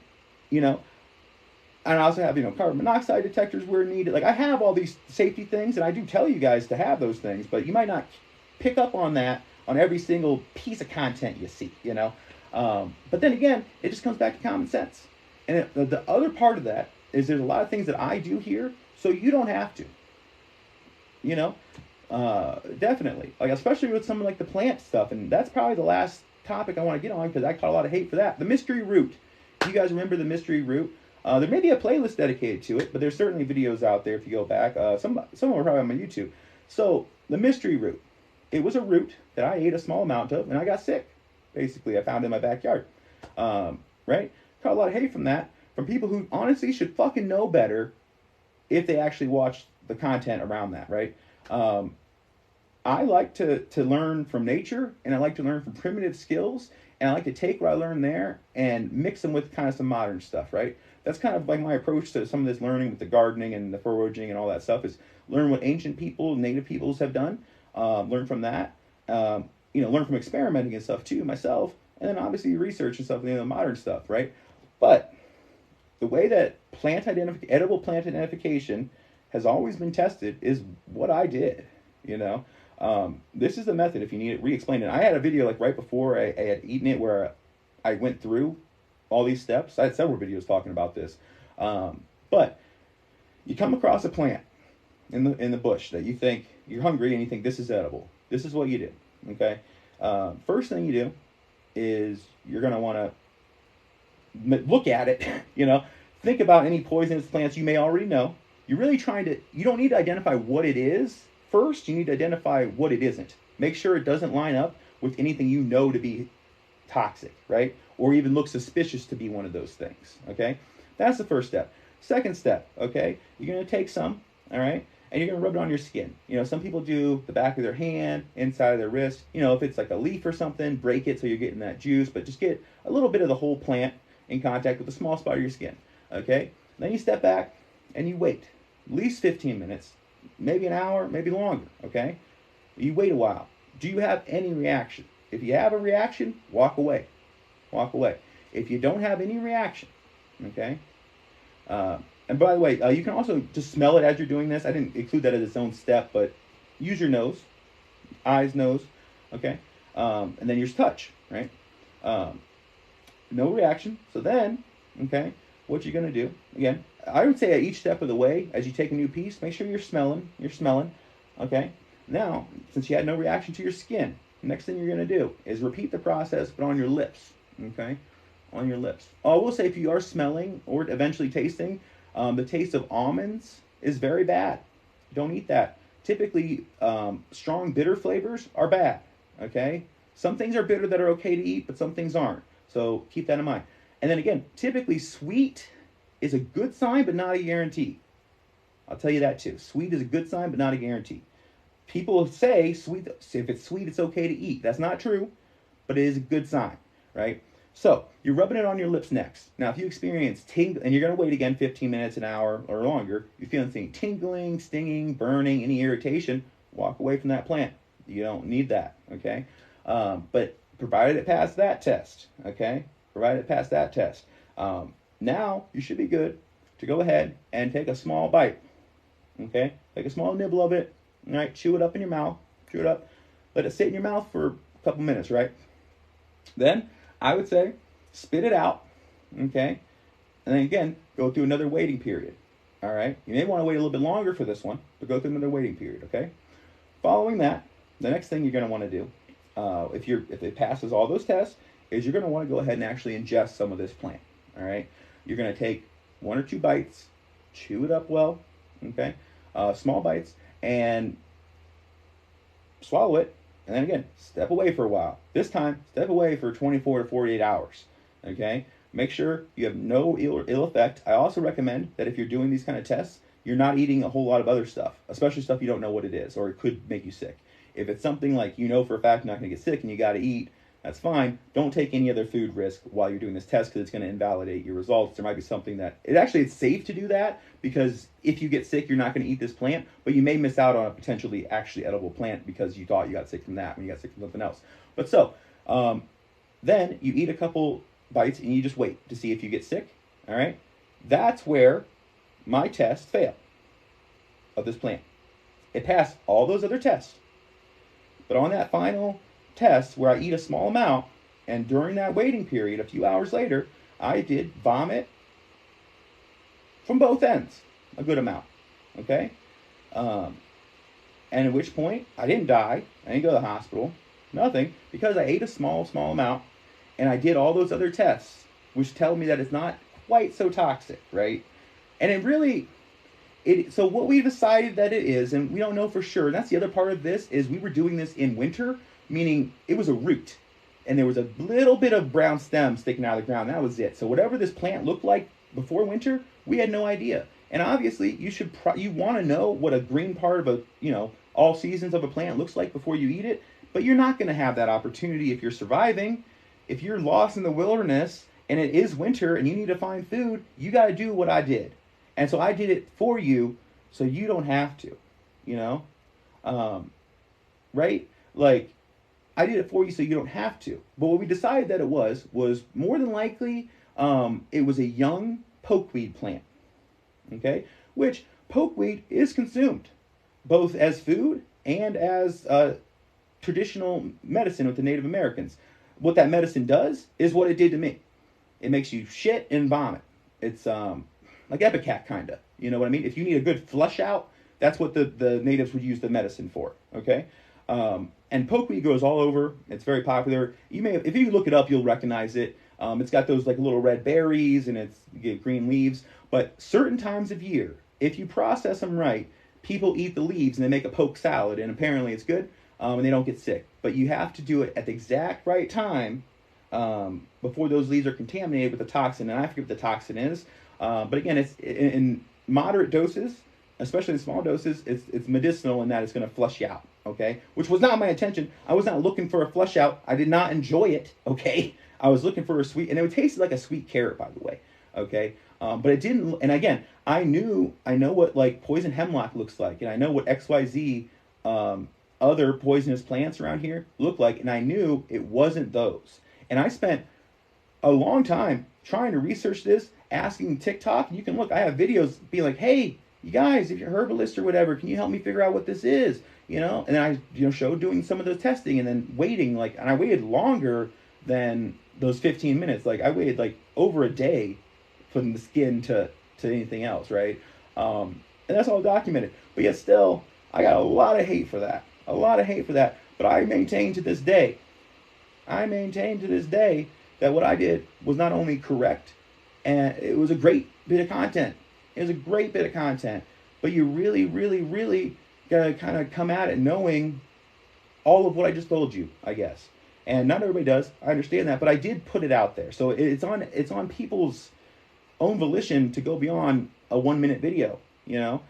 I also have, carbon monoxide detectors where needed. Like, I have all these safety things, and I do tell you guys to have those things, but you might not pick up on that on every single piece of content you see, But then again, it just comes back to common sense. And the other part of that is there's a lot of things that I do here, so you don't have to. Definitely. Like, especially with some like the plant stuff, and that's probably the last topic I want to get on because I caught a lot of hate for that. The mystery root. You guys remember the mystery root? There may be a playlist dedicated to it, but there's certainly videos out there if you go back. Some are probably on my YouTube. So, the mystery root. It was a root that I ate a small amount of, and I got sick. Basically, I found it in my backyard. Right? Caught a lot of hate from that, from people who honestly should fucking know better if they actually watch the content around that, right? I like to learn from nature, and I like to learn from primitive skills, and I like to take what I learned there and mix them with kind of some modern stuff, right? That's kind of like my approach to some of this learning with the gardening and the foraging and all that stuff, is learn what ancient people, native peoples have done, learn from that, learn from experimenting and stuff too myself, and then obviously research and stuff, the modern stuff, right? But the way that edible plant identification has always been tested is what I did, you know. This is the method if you need it re-explained. And I had a video like right before I had eaten it where I went through all these steps. I had several videos talking about this. But you come across a plant in the bush that you think you're hungry and you think this is edible. This is what you do, okay? First thing you do is you're going to want to look at it, you know, think about any poisonous plants you may already know. You're really you don't need to identify what it is first. You need to identify what it isn't. Make sure it doesn't line up with anything you know to be toxic, right? Or even look suspicious to be one of those things, okay? That's the first step. Second step, okay? You're going to take some, all right? And you're going to rub it on your skin. You know, some people do the back of their hand, inside of their wrist. You know, if it's like a leaf or something, break it so you're getting that juice. But just get a little bit of the whole plant in contact with a small spot of your skin, okay? Then you step back and you wait. At least 15 minutes, maybe an hour, maybe longer, okay? You wait a while. Do you have any reaction? If you have a reaction, walk away. Walk away. If you don't have any reaction, okay? And by the way, you can also just smell it as you're doing this. I didn't include that as its own step, but use your nose, eyes, nose, okay? And then your touch, right? No reaction. So then, okay, what you're going to do, again, I would say at each step of the way, as you take a new piece, make sure you're smelling, okay? Now, since you had no reaction to your skin, the next thing you're going to do is repeat the process, but on your lips, okay? On your lips. I will say if you are smelling or eventually tasting, the taste of almonds is very bad. Don't eat that. Typically, strong bitter flavors are bad, okay? Some things are bitter that are okay to eat, but some things aren't. So keep that in mind. And then again, typically sweet is a good sign, but not a guarantee. I'll tell you that too. Sweet is a good sign, but not a guarantee. People say sweet, if it's sweet, it's okay to eat. That's not true, but it is a good sign, right? So you're rubbing it on your lips next. Now, if you experience tingling, and you're going to wait again 15 minutes, an hour, or longer, you feel anything tingling, stinging, burning, any irritation, walk away from that plant. You don't need that, okay? But provided it passed that test, okay? Provided it passed that test. Now you should be good to go ahead and take a small bite, okay? Take a small nibble of it, all right? Chew it up in your mouth, chew it up. Let it sit in your mouth for a couple minutes, right? Then I would say spit it out, okay? And then again, go through another waiting period, all right? You may want to wait a little bit longer for this one, but go through another waiting period, okay? Following that, the next thing you're going to want to do, if it passes all those tests, is you're going to want to go ahead and actually ingest some of this plant, all right? You're going to take 1 or 2 bites, chew it up well, okay? Small bites, and swallow it. And then again, step away for a while. This time, step away for 24 to 48 hours, okay? Make sure you have no ill effect. I also recommend that if you're doing these kind of tests, you're not eating a whole lot of other stuff, especially stuff you don't know what it is or it could make you sick. If it's something like you know for a fact you're not going to get sick and you got to eat, that's fine. Don't take any other food risk while you're doing this test because it's going to invalidate your results. There might be something that it's safe to do that because if you get sick, you're not going to eat this plant, but you may miss out on a potentially actually edible plant because you thought you got sick from that when you got sick from something else. But then you eat a couple bites and you just wait to see if you get sick. All right. That's where my test failed of this plant. It passed all those other tests, but on that final test where I eat a small amount, and during that waiting period, a few hours later, I did vomit from both ends, a good amount, okay? And at which point, I didn't die, I didn't go to the hospital, nothing, because I ate a small amount, and I did all those other tests, which tell me that it's not quite so toxic, right? And so what we decided that it is, and we don't know for sure, and that's the other part of this, is we were doing this in winter, meaning it was a root, and there was a little bit of brown stem sticking out of the ground. That was it. So whatever this plant looked like before winter, we had no idea. And obviously, you want to know what a green part of all seasons of a plant looks like before you eat it, but you're not going to have that opportunity if you're surviving. If you're lost in the wilderness and it is winter and you need to find food, you got to do what I did. And so I did it for you so you don't have to, right? Like, I did it for you so you don't have to. But what we decided that it was more than likely, it was a young pokeweed plant. okay? Which pokeweed is consumed both as food and as traditional medicine with the Native Americans. What that medicine does is what it did to me. It makes you shit and vomit. It's like Epicat, kind of. You know what I mean? If you need a good flush out, that's what the natives would use the medicine for, okay? And pokeweed grows all over. It's very popular. If you look it up, you'll recognize it. It's got those like little red berries, and you get green leaves. But certain times of year, if you process them right, people eat the leaves and they make a poke salad, and apparently it's good, and they don't get sick. But you have to do it at the exact right time before those leaves are contaminated with the toxin, and I forget what the toxin is. But again, it's in moderate doses, especially in small doses. It's medicinal in that it's going to flush you out. Okay, which was not my intention. I was not looking for a flush out. I did not enjoy it. Okay, I was looking for a sweet, and it tasted like a sweet carrot, by the way. Okay, but it didn't. And again, I know what like poison hemlock looks like, and I know what XYZ other poisonous plants around here look like, and I knew it wasn't those. And I spent a long time trying to research this, asking TikTok. And you can look. I have videos being like, "Hey, you guys, if you're herbalist or whatever, can you help me figure out what this is?" You know, and then I showed doing some of the testing, and then waiting and I waited longer than those 15 minutes. Like I waited like over a day from the skin to anything else, right? And that's all documented. But yet still, I got a lot of hate for that. But I maintain to this day that what I did was not only correct, and it was a great bit of content. But you really, really, really gotta kind of come at it knowing all of what I just told you, I guess. And not everybody does. I understand that, but I did put it out there. So it's on people's own volition to go beyond a 1-minute video. You know,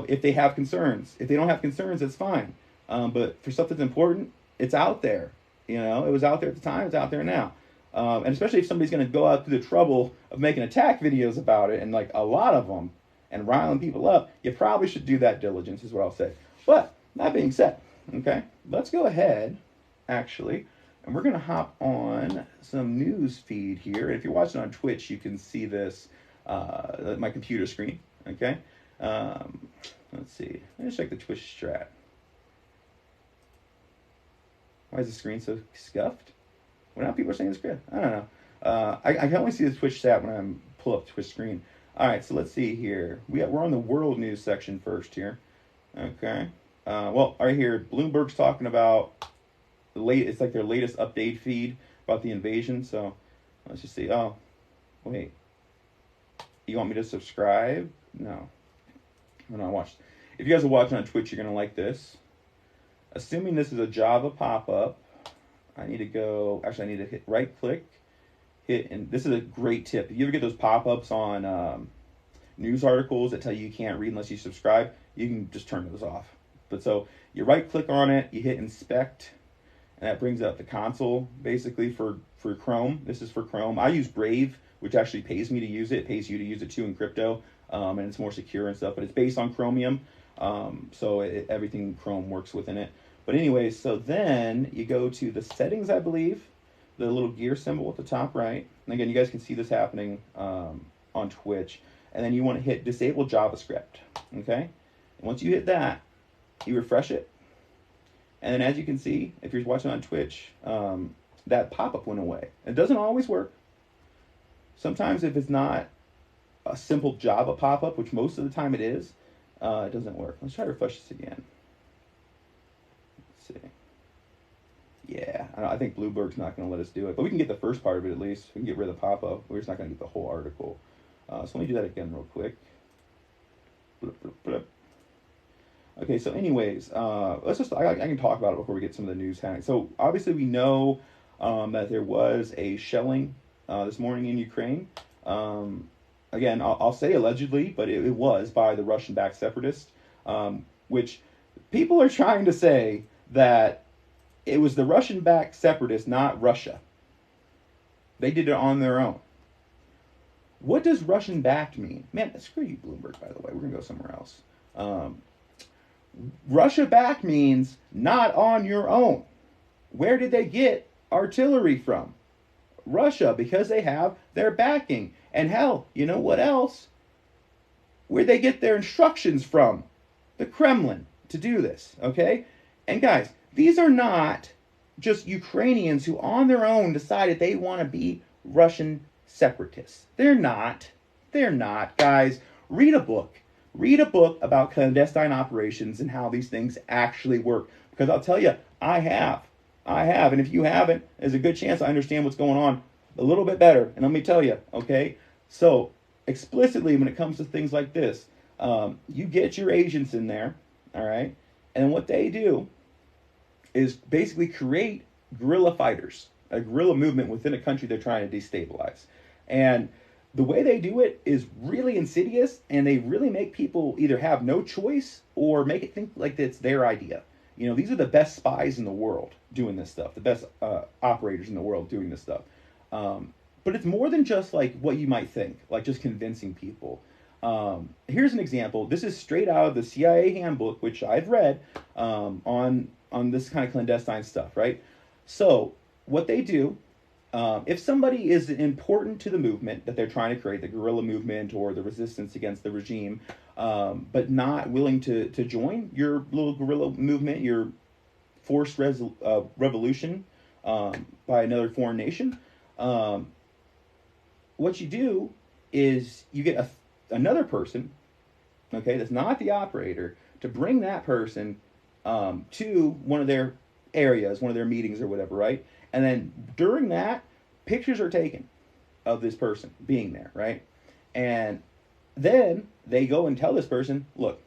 if they have concerns. If they don't have concerns, that's fine. But for stuff that's important, it's out there. You know, it was out there at the time. It's out there now. And especially if somebody's going to go out through the trouble of making attack videos about it, and like a lot of them, and riling people up, you probably should do that diligence, is what I'll say. But that being said, okay, let's go ahead, actually, and we're going to hop on some news feed here. If you're watching on Twitch, you can see this, my computer screen, okay? Let's see. Let's check the Twitch strat. Why is the screen so scuffed? Well, now people are saying it's good. I don't know. I can only see the Twitch stat when I pull up the Twitch screen. All right, so let's see here. We're on the world news section first here. Okay. Well, right here, Bloomberg's talking about it's like their latest update feed about the invasion. So let's just see. Oh, wait. You want me to subscribe? No. Watch. If you guys are watching on Twitch, you're gonna like this. Assuming this is a Java pop-up, I need to hit right click. And this is a great tip. If you ever get those pop-ups on news articles that tell you can't read unless you subscribe, you can just turn those off. But so you right click on it, you hit inspect, and that brings up the console basically for Chrome. This is for Chrome. I use Brave, which actually pays me to use it. It pays you to use it too in crypto, and it's more secure and stuff. But it's based on Chromium, so everything Chrome works within it. But anyways, so then you go to the settings, I believe. The little gear symbol at the top right. And again, you guys can see this happening on Twitch. And then you want to hit disable JavaScript. Okay? And once you hit that, you refresh it. And then as you can see, if you're watching on Twitch, that pop-up went away. It doesn't always work. Sometimes if it's not a simple Java pop-up, which most of the time it is, it doesn't work. Let's try to refresh this again. Let's see. Yeah, I think Bloomberg's not going to let us do it. But we can get the first part of it at least. We can get rid of the pop-up. We're just not going to get the whole article. So let me do that again real quick. Okay, so anyways, let's just, I can talk about it before we get some of the news happening. So obviously we know that there was a shelling this morning in Ukraine. Again, I'll say allegedly, but it was by the Russian-backed separatists, which people are trying to say that it was the Russian-backed separatists, not Russia. They did it on their own. What does Russian-backed mean? Man, screw you, Bloomberg, by the way. We're going to go somewhere else. Russia-backed means not on your own. Where did they get artillery from? Russia, because they have their backing. And hell, you know what else? where they get their instructions from, the Kremlin, to do this, okay? And guys, these are not just Ukrainians who on their own decided they want to be Russian separatists. They're not, guys. Read a book. Read a book about clandestine operations and how these things actually work. Because I'll tell you, I have. And if you haven't, there's a good chance I understand what's going on a little bit better. And let me tell you, okay? So, explicitly, when it comes to things like this, you get your agents in there, all right? And what they do is basically create guerrilla fighters, a guerrilla movement within a country they're trying to destabilize. And the way they do it is really insidious, and they really make people either have no choice or make it think like it's their idea. You know, these are the best spies in the world doing this stuff, the best operators in the world doing this stuff. But it's more than just like what you might think, like just convincing people. Here's an example. This is straight out of the CIA handbook, which I've read on this kind of clandestine stuff, right? So what they do, if somebody is important to the movement that they're trying to create, the guerrilla movement or the resistance against the regime, but not willing to join your little guerrilla movement, your forced revolution by another foreign nation, what you do is you get another person, okay, that's not the operator, to bring that person to one of their areas, one of their meetings or whatever, right? And then during that, pictures are taken of this person being there, right? And then they go and tell this person, look,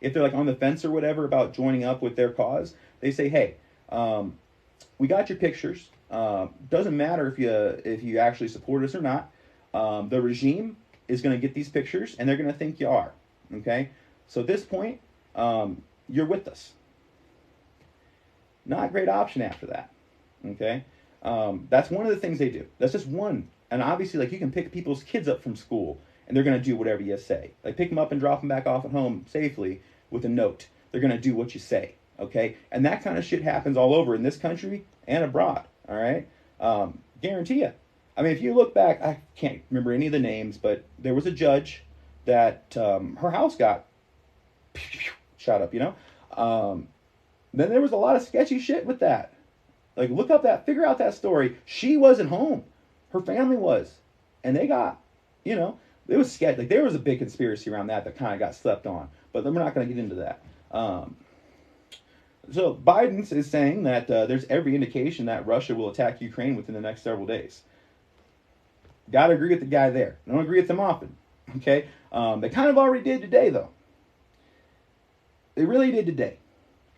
if they're like on the fence or whatever about joining up with their cause, they say, hey, we got your pictures. Doesn't matter if you actually support us or not. The regime is going to get these pictures, and they're going to think you are, okay? So at this point, you're with us. Not a great option after that, okay? That's one of the things they do. That's just one. And obviously, like, you can pick people's kids up from school, and they're going to do whatever you say. Like, pick them up and drop them back off at home safely with a note. They're going to do what you say, okay? And that kind of shit happens all over in this country and abroad, all right? Guarantee you. I mean, if you look back, I can't remember any of the names, but there was a judge that her house got shot up, you know? Then there was a lot of sketchy shit with that. Like, figure out that story. She wasn't home. Her family was. And they got, you know, it was sketchy. Like, there was a big conspiracy around that kind of got slept on. But we're not going to get into that. So Biden is saying that there's every indication that Russia will attack Ukraine within the next several days. Got to agree with the guy there. I don't agree with him often. Okay? They kind of already did today, though. They really did today.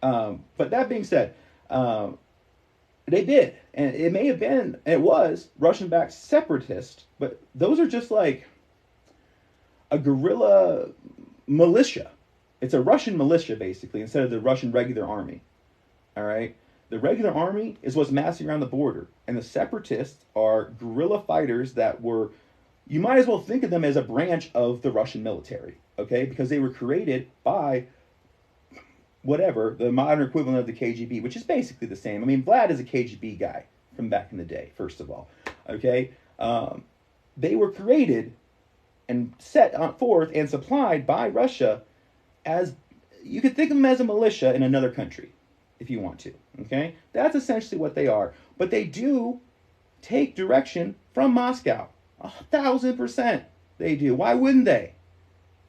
But that being said, they did. And it was Russian-backed separatists, but those are just like a guerrilla militia. It's a Russian militia, basically, instead of the Russian regular army. All right? The regular army is what's massing around the border, and the separatists are guerrilla fighters that were, you might as well think of them as a branch of the Russian military, okay? Because they were created by whatever, the modern equivalent of the KGB, which is basically the same. I mean, Vlad is a KGB guy from back in the day, first of all, okay? They were created and set forth and supplied by Russia as, you could think of them as a militia in another country, if you want to, okay? That's essentially what they are. But they do take direction from Moscow. 1,000% they do. Why wouldn't they?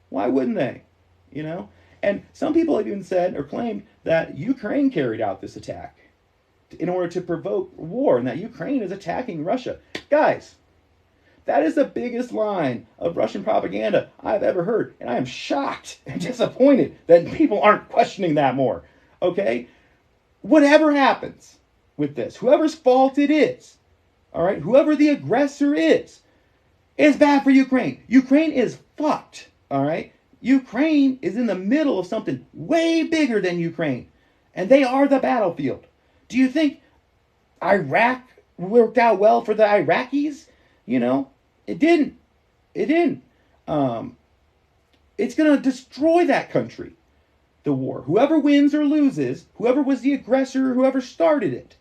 Why wouldn't they? You know? And some people have even said or claimed that Ukraine carried out this attack in order to provoke war and that Ukraine is attacking Russia. Guys, that is the biggest line of Russian propaganda I've ever heard. And I am shocked and disappointed that people aren't questioning that more. Okay? Whatever happens with this, whoever's fault it is, all right, whoever the aggressor is bad for Ukraine. Ukraine is fucked, all right? Ukraine is in the middle of something way bigger than Ukraine, and they are the battlefield. Do you think Iraq worked out well for the Iraqis? You know, it didn't. It didn't. It's going to destroy that country, the war. Whoever wins or loses, whoever was the aggressor, whoever started it,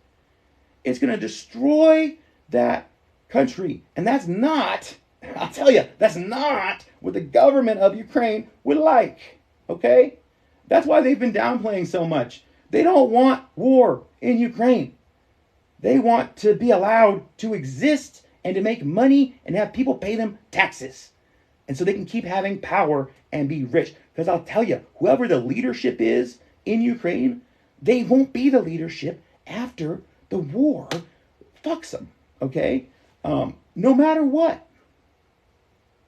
it's going to destroy that country. And that's not I'll tell you, that's not what the government of Ukraine would like. Okay? That's why they've been downplaying so much. They don't want war in Ukraine. They want to be allowed to exist and to make money and have people pay them taxes. And so they can keep having power and be rich. Because I'll tell you, whoever the leadership is in Ukraine, they won't be the leadership after the war fucks them. Okay? No matter what.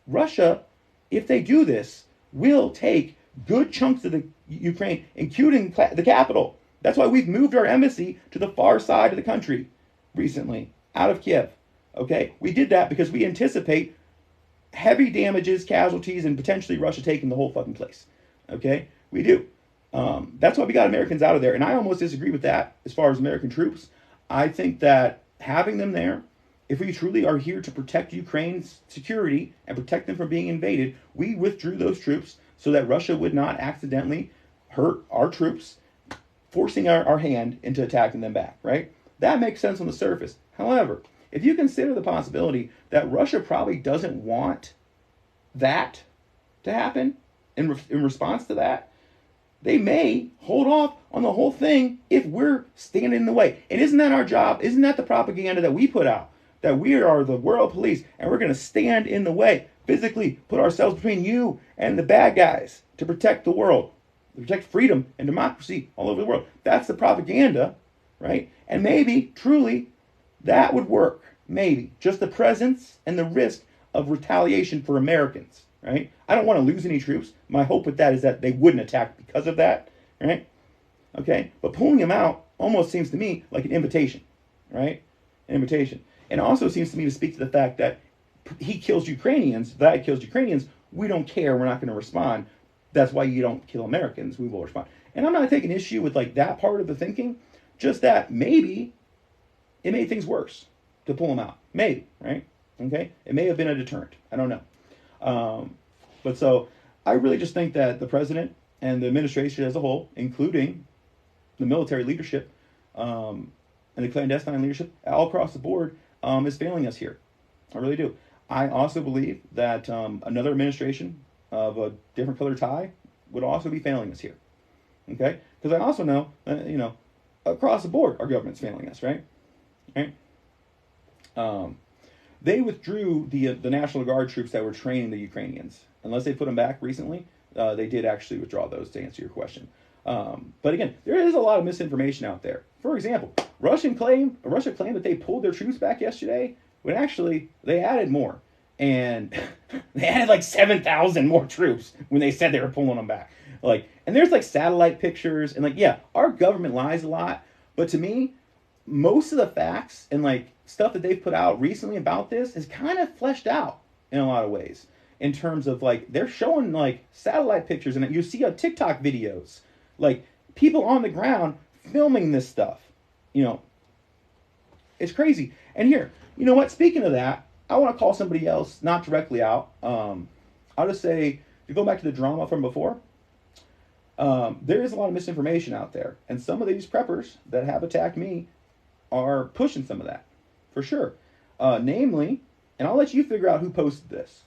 Russia, if they do this, will take good chunks of the Ukraine, including the capital. That's why we've moved our embassy to the far side of the country recently, out of Kiev. Okay? We did that because we anticipate heavy damages, casualties, and potentially Russia taking the whole fucking place. Okay? We do. That's why we got Americans out of there. And I almost disagree with that as far as American troops. I think that having them there, if we truly are here to protect Ukraine's security and protect them from being invaded, we withdrew those troops so that Russia would not accidentally hurt our troops, forcing our hand into attacking them back, right? That makes sense on the surface. However, if you consider the possibility that Russia probably doesn't want that to happen in response to that, they may hold off on the whole thing if we're standing in the way. And isn't that our job? Isn't that the propaganda that we put out? That we are the world police and we're going to stand in the way, physically put ourselves between you and the bad guys to protect the world, to protect freedom and democracy all over the world. That's the propaganda, right? And maybe, truly, that would work. Maybe. Just the presence and the risk of retaliation for Americans, right? I don't want to lose any troops. My hope with that is that they wouldn't attack because of that, right? Okay? But pulling them out almost seems to me like an invitation, right? An invitation. And it also seems to me to speak to the fact that he kills Ukrainians, that kills Ukrainians, we don't care, we're not going to respond. That's why you don't kill Americans, we will respond. And I'm not taking issue with like that part of the thinking, just that maybe it made things worse to pull them out. Maybe, right? Okay? It may have been a deterrent. I don't know. But so I really just think that the president and the administration as a whole, including the military leadership and the clandestine leadership all across the board, is failing us here. I really do. I also believe that another administration of a different color tie would also be failing us here. Okay? Because I also know, across the board, our government's failing us, right? Right? They withdrew the National Guard troops that were training the Ukrainians. Unless they put them back recently, they did actually withdraw those, to answer your question. But again, there is a lot of misinformation out there. For example, Russia claimed that they pulled their troops back yesterday, when actually they added more. And they added like 7,000 more troops when they said they were pulling them back. And there's like satellite pictures, and our government lies a lot. But to me, most of the facts and stuff that they've put out recently about this is kind of fleshed out in a lot of ways. In terms of they're showing satellite pictures, and you see on TikTok videos, people on the ground filming this stuff. It's crazy. And here, you know what? Speaking of that, I want to call somebody else, not directly out. I'll just say, to go back to the drama from before, there is a lot of misinformation out there. And some of these preppers that have attacked me are pushing some of that, for sure. Namely, and I'll let you figure out who posted this.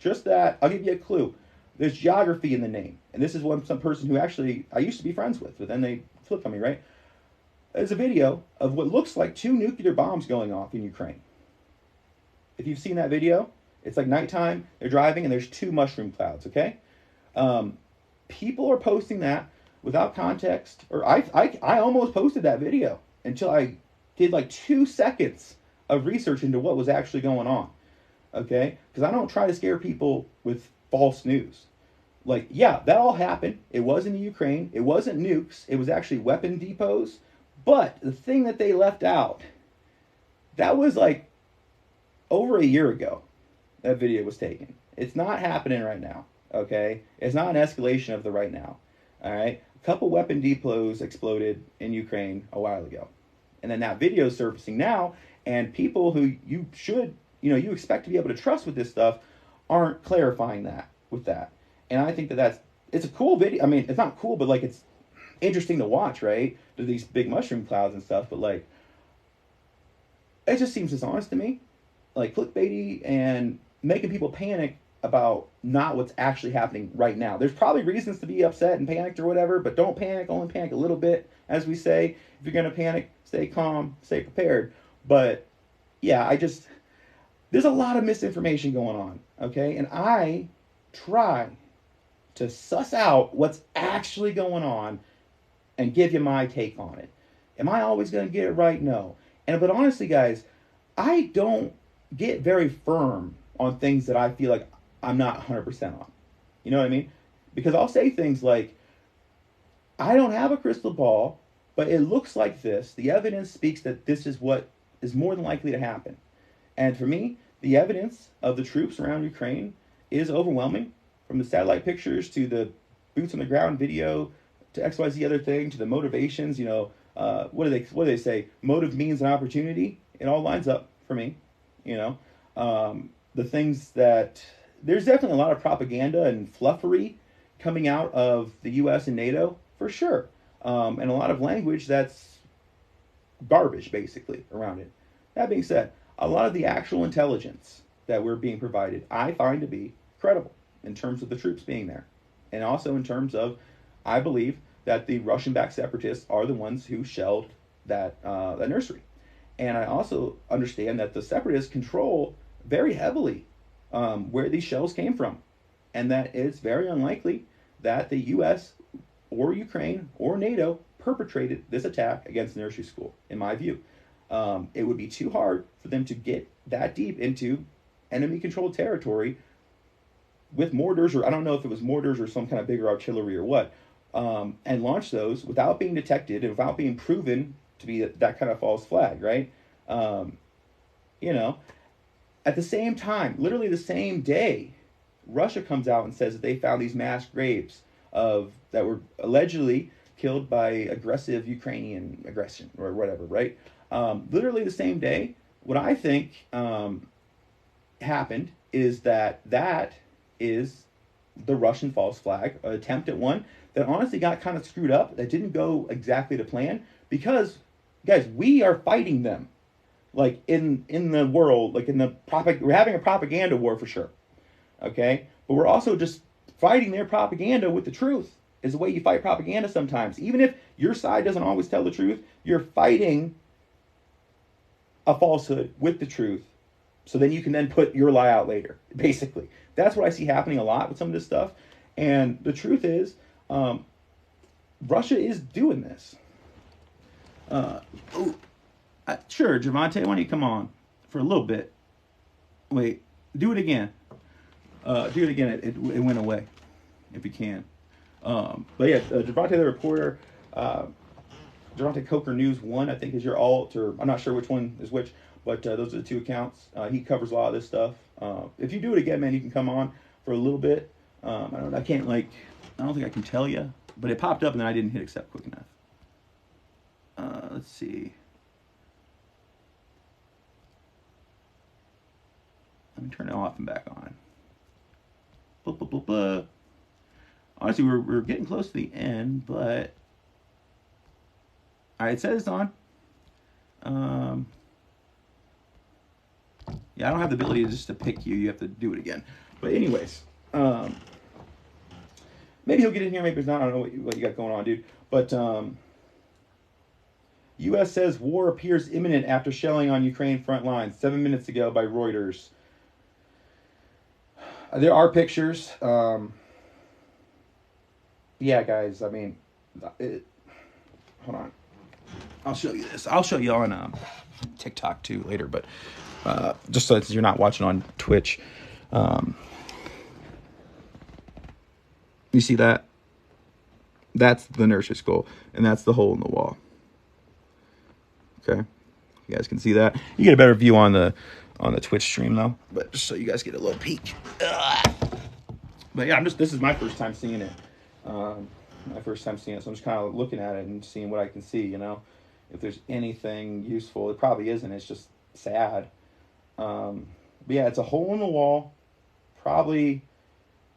Just that, I'll give you a clue. There's geography in the name. And this is some person who actually I used to be friends with, but then they flipped on me, right? There's a video of what looks like 2 nuclear bombs going off in Ukraine. If you've seen that video, it's nighttime, they're driving, and there's 2 mushroom clouds, okay? People are posting that without context, or I almost posted that video until I did 2 seconds of research into what was actually going on, okay? Because I don't try to scare people with false news. That all happened. It was in the Ukraine. It wasn't nukes. It was actually weapon depots. But the thing that they left out, that was over a year ago that video was taken. It's not happening right now, okay? It's not an escalation of the right now, all right? A couple weapon depots exploded in Ukraine a while ago. And then that video is surfacing now, and people who you should, you expect to be able to trust with this stuff aren't clarifying that with that. And I think it's a cool video. I mean, it's not cool, but it's interesting to watch, right? These big mushroom clouds and stuff, but it just seems dishonest to me. Clickbaity, and making people panic about not what's actually happening right now. There's probably reasons to be upset and panicked or whatever, but don't panic. Only panic a little bit, as we say. If you're going to panic, stay calm, stay prepared. But yeah, there's a lot of misinformation going on, okay? And I try to suss out what's actually going on and give you my take on it. Am I always going to get it right? No. But honestly, guys, I don't get very firm on things that I feel like I'm not 100% on. You know what I mean? Because I'll say things like, I don't have a crystal ball, but it looks like this. The evidence speaks that this is what is more than likely to happen. And for me, the evidence of the troops around Ukraine is overwhelming. From the satellite pictures to the boots on the ground video to XYZ other thing to the motivations, what do they say? Motive means an opportunity. It all lines up for me, the things that there's definitely a lot of propaganda and fluffery coming out of the U.S. and NATO for sure, and a lot of language that's garbage basically around it. That being said, a lot of the actual intelligence that we're being provided, I find to be credible in terms of the troops being there, and also in terms of, I believe that the Russian-backed separatists are the ones who shelled that nursery. And I also understand that the separatists control very heavily where these shells came from, and that it's very unlikely that the U.S. or Ukraine or NATO perpetrated this attack against the nursery school, in my view. It would be too hard for them to get that deep into enemy-controlled territory with mortars, or I don't know if it was mortars or some kind of bigger artillery or what, and launch those without being detected and without being proven to be that kind of false flag, right? At the same time, literally the same day, Russia comes out and says that they found these mass graves that were allegedly killed by aggressive Ukrainian aggression or whatever, right? Literally the same day, what I think happened is that is the Russian false flag, an attempt at one that honestly got kind of screwed up, that didn't go exactly to plan, because, guys, we are fighting them. Like, in the world, like, we're having a propaganda war for sure, okay? But we're also just fighting their propaganda with the truth, is the way you fight propaganda sometimes. Even if your side doesn't always tell the truth, you're fighting a falsehood with the truth, so then you can then put your lie out later, basically. That's what I see happening a lot with some of this stuff. And the truth is, Russia is doing this. Sure, Javante, why don't you come on for a little bit? Wait, do it again. Do it again. It went away, if you can. But yeah, Javante the reporter, Javante Coker News 1, I think is your alt, or I'm not sure which one is which, but those are the two accounts. He covers a lot of this stuff. If you do it again, man, you can come on for a little bit. I don't think I can tell you, but it popped up and then I didn't hit accept quick enough. Let's see. Let me turn it off and back on. Blah, blah, blah, blah. Honestly, we're getting close to the end, but all right, it says it's on. Yeah, I don't have the ability just to pick you. You have to do it again. But anyways, maybe he'll get in here. Maybe he's not. I don't know what you got going on, dude. But U.S. says war appears imminent after shelling on Ukraine front lines. 7 minutes ago by Reuters. There are pictures. Yeah, guys. I mean, hold on. I'll show you this. I'll show you on TikTok too later, but just so you're not watching on Twitch. You see that? That's the nursery school, and that's the hole in the wall. Okay, you guys can see that. You get a better view on the Twitch stream though, but just so you guys get a little peek. But yeah, this is my first time seeing it. So I'm just kind of looking at it and seeing what I can see. If there's anything useful, it probably isn't. It's just sad. But yeah, it's a hole in the wall, probably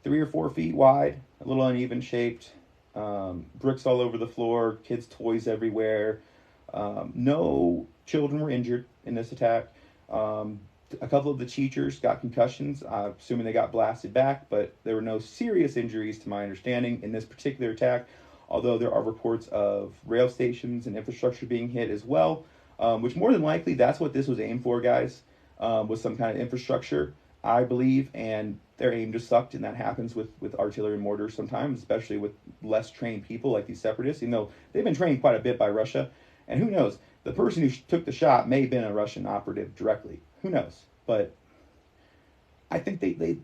3 or 4 feet wide, a little uneven shaped, bricks all over the floor, kids' toys everywhere. No children were injured in this attack. A couple of the teachers got concussions, assuming they got blasted back, but there were no serious injuries to my understanding in this particular attack, although there are reports of rail stations and infrastructure being hit as well, which more than likely that's what this was aimed for, guys, was some kind of infrastructure, I believe, and their aim just sucked, and that happens with artillery and mortars sometimes, especially with less trained people like these separatists, even though they've been trained quite a bit by Russia, and who knows, the person who took the shot may have been a Russian operative directly. Who knows? But I think they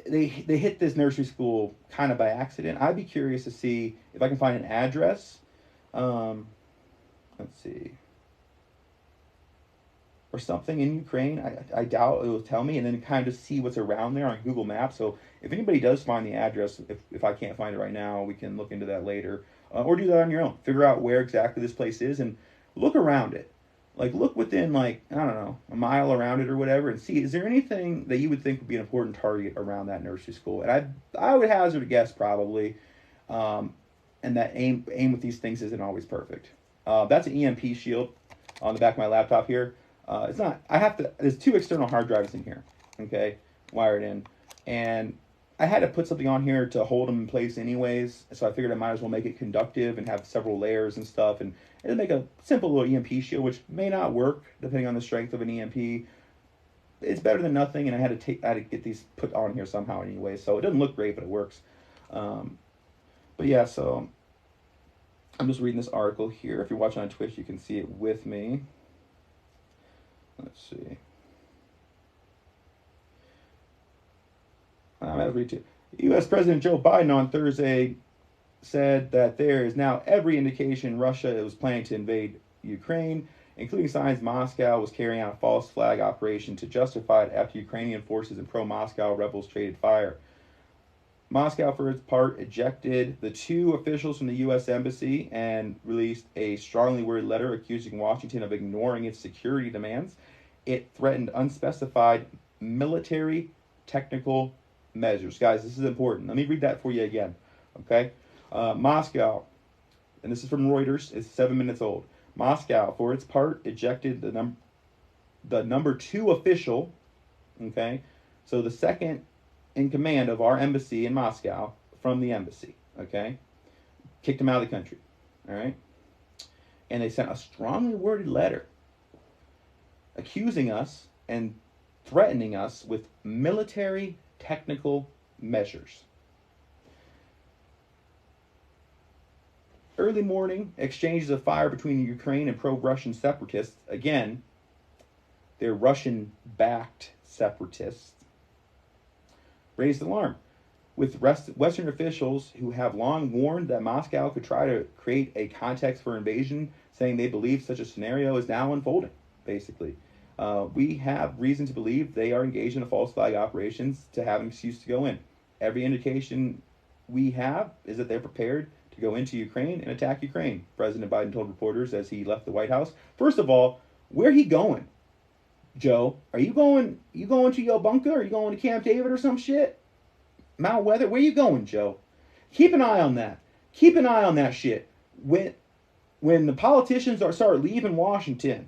hit this nursery school kind of by accident. I'd be curious to see if I can find an address. Let's see. Or something in Ukraine. I doubt it will tell me, and then kind of see what's around there on Google Maps. So if anybody does find the address, if I can't find it right now, we can look into that later. Or do that on your own. Figure out where exactly this place is and look around it. Like, look within, like, I don't know, a mile around it or whatever, and see, is there anything that you would think would be an important target around that nursery school? And I would hazard a guess, probably, and that aim with these things isn't always perfect. That's an EMP shield on the back of my laptop here. It's not, there's 2 external hard drives in here, okay, wired in, and I had to put something on here to hold them in place anyways, so I figured I might as well make it conductive and have several layers and stuff, and make a simple little EMP shield, which may not work depending on the strength of an EMP. It's better than nothing, and I had to get these put on here somehow anyway, so it doesn't look great, but it works. But yeah, so I'm just reading this article here. If you're watching on Twitch, you can see it with me. Let's see. I'm going to read to you. U.S. President Joe Biden on Thursday said that there is now every indication Russia was planning to invade Ukraine, including signs Moscow was carrying out a false flag operation to justify it after Ukrainian forces and pro-Moscow rebels traded fire. Moscow, for its part, ejected the 2 officials from the U.S. Embassy and released a strongly worded letter accusing Washington of ignoring its security demands. It threatened unspecified military technical measures. Guys, this is important. Let me read that for you again. Okay? Moscow, and this is from Reuters, it's 7 minutes old. Moscow, for its part, ejected the number 2 official, okay? So the second in command of our embassy in Moscow from the embassy, okay? Kicked him out of the country, all right? And they sent a strongly worded letter accusing us and threatening us with military technical measures. Early morning exchanges of fire between Ukraine and pro-Russian separatists, again, they're Russian-backed separatists, raised alarm, with Western officials who have long warned that Moscow could try to create a context for invasion, saying they believe such a scenario is now unfolding, basically. We have reason to believe they are engaged in a false flag operations to have an excuse to go in. Every indication we have is that they're prepared to go into Ukraine and attack Ukraine, President Biden told reporters as he left the White House. First of all, where he going, Joe? Are you going to your bunker? Are you going to Camp David or some shit? Mount Weather? Where you going, Joe? Keep an eye on that. Keep an eye on that shit. When the politicians start leaving Washington,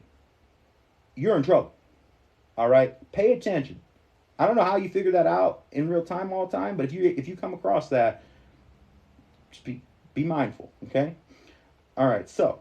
you're in trouble. All right? Pay attention. I don't know how you figure that out in real time all the time, but if you come across that, just be mindful, okay? All right, so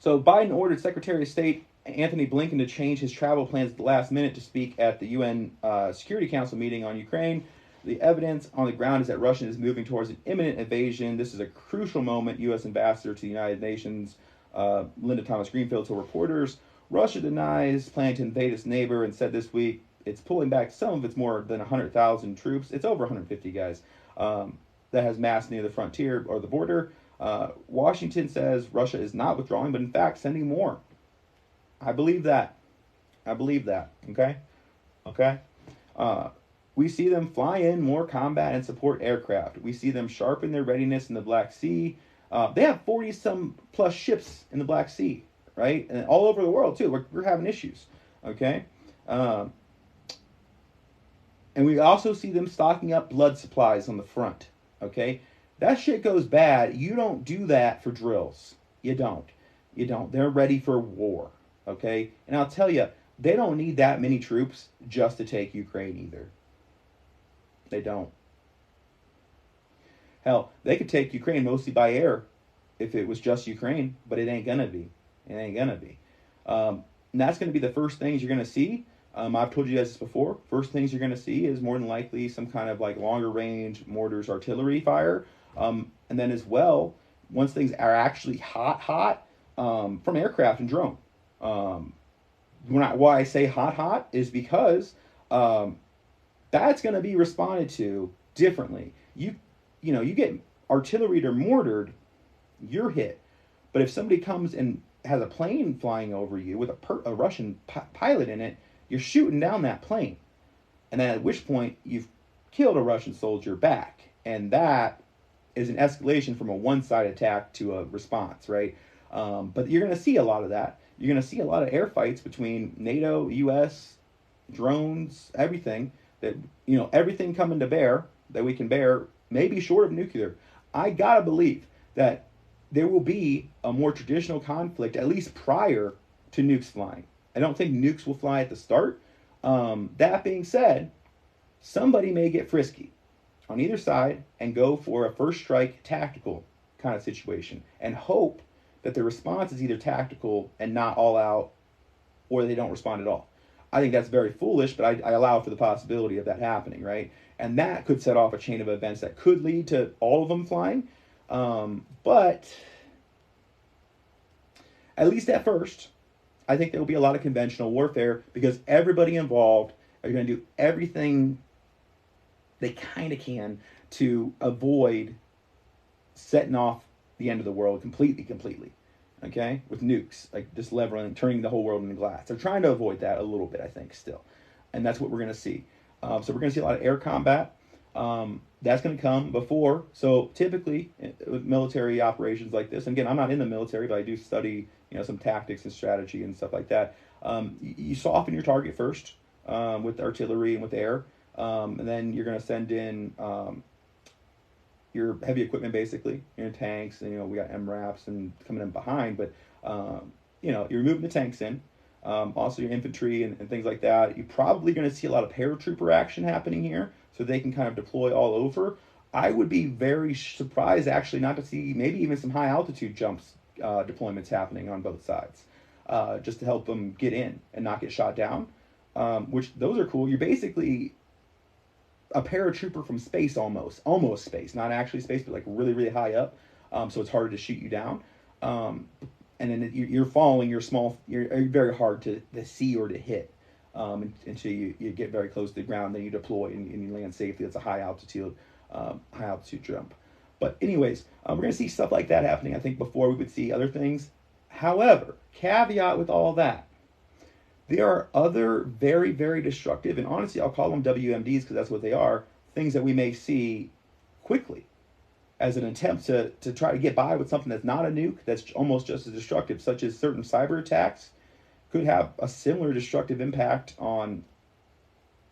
Biden ordered Secretary of State Anthony Blinken to change his travel plans at the last minute to speak at the UN Security Council meeting on Ukraine. The evidence on the ground is that Russia is moving towards an imminent invasion. This is a crucial moment, U.S. Ambassador to the United Nations, Linda Thomas-Greenfield, told reporters. Russia denies planning to invade its neighbor and said this week it's pulling back some of its more than 100,000 troops. It's over 150, guys, that has massed near the frontier or the border. Washington says Russia is not withdrawing, but in fact sending more. I believe that. Okay? We see them fly in more combat and support aircraft. We see them sharpen their readiness in the Black Sea. They have 40-some plus ships in the Black Sea, right? And all over the world, too. We're having issues, okay? And we also see them stocking up blood supplies on the front, okay? That shit goes bad. You don't do that for drills. You don't. They're ready for war, okay? And I'll tell you, they don't need that many troops just to take Ukraine either. They don't. Hell, they could take Ukraine mostly by air if it was just Ukraine, but it ain't gonna be. It ain't gonna be. And that's gonna be the first things you're gonna see. I've told you guys this before. First things you're gonna see is more than likely some kind of like longer range mortars artillery fire. And then as well, once things are actually hot, from aircraft and drone. Why I say hot is because that's going to be responded to differently. You get artillery or mortared, you're hit. But if somebody comes and has a plane flying over you with a Russian pilot in it, you're shooting down that plane. And then at which point you've killed a Russian soldier back. And that is an escalation from a one-side attack to a response, right? But you're going to see a lot of that. You're going to see a lot of air fights between NATO, U.S., drones, everything. Everything coming to bear that we can bear, maybe short of nuclear. I got to believe that there will be a more traditional conflict, at least prior to nukes flying. I don't think nukes will fly at the start. That being said, somebody may get frisky on either side and go for a first strike tactical kind of situation and hope that the response is either tactical and not all out, or they don't respond at all. I think that's very foolish, but I allow for the possibility of that happening, right? And that could set off a chain of events that could lead to all of them flying. But at least at first, I think there will be a lot of conventional warfare because everybody involved are going to do everything they kind of can to avoid setting off the end of the world completely, okay? With nukes, like just leveling, turning the whole world into glass. They're trying to avoid that a little bit, I think, still. And that's what we're going to see. So we're going to see a lot of air combat. That's going to come before. So typically, with military operations like this, and again, I'm not in the military, but I do study, some tactics and strategy and stuff like that. You soften your target first with artillery and with air. And then you're going to send in your heavy equipment, basically, your tanks, and we got MRAPs and coming in behind, but you're moving the tanks in, also your infantry and things like that. You're probably going to see a lot of paratrooper action happening here, so they can kind of deploy all over. I would be very surprised, actually, not to see maybe even some high altitude jumps deployments happening on both sides, just to help them get in and not get shot down. Which those are cool. You're basically a paratrooper from space, almost space, not actually space, but like really, really high up. So it's harder to shoot you down. And then you're following you're very hard to see or to hit until you get very close to the ground. Then you deploy and you land safely. That's a high altitude jump. But anyways, we're going to see stuff like that happening, I think, before we would see other things. However, caveat with all that, there are other very, very destructive, and honestly, I'll call them WMDs because that's what they are, things that we may see quickly as an attempt to try to get by with something that's not a nuke, that's almost just as destructive, such as certain cyber attacks could have a similar destructive impact on,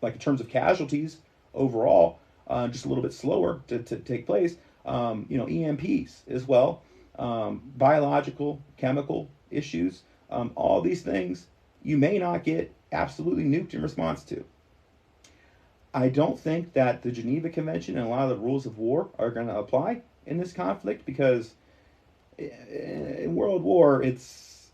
like in terms of casualties overall, just a little bit slower to take place. EMPs as well, biological, chemical issues, all these things you may not get absolutely nuked in response to. I don't think that the Geneva Convention and a lot of the rules of war are going to apply in this conflict because in World War, it's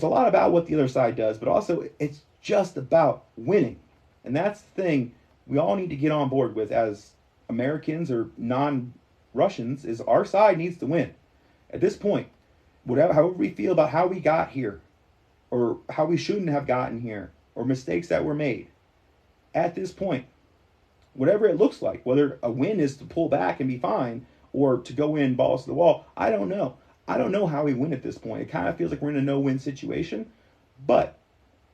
a lot about what the other side does, but also it's just about winning. And that's the thing we all need to get on board with as Americans or non-Russians, is our side needs to win. At this point, however we feel about how we got here, or how we shouldn't have gotten here, or mistakes that were made, at this point, whatever it looks like, whether a win is to pull back and be fine, or to go in balls to the wall, I don't know. I don't know how we win at this point. It kind of feels like we're in a no-win situation, but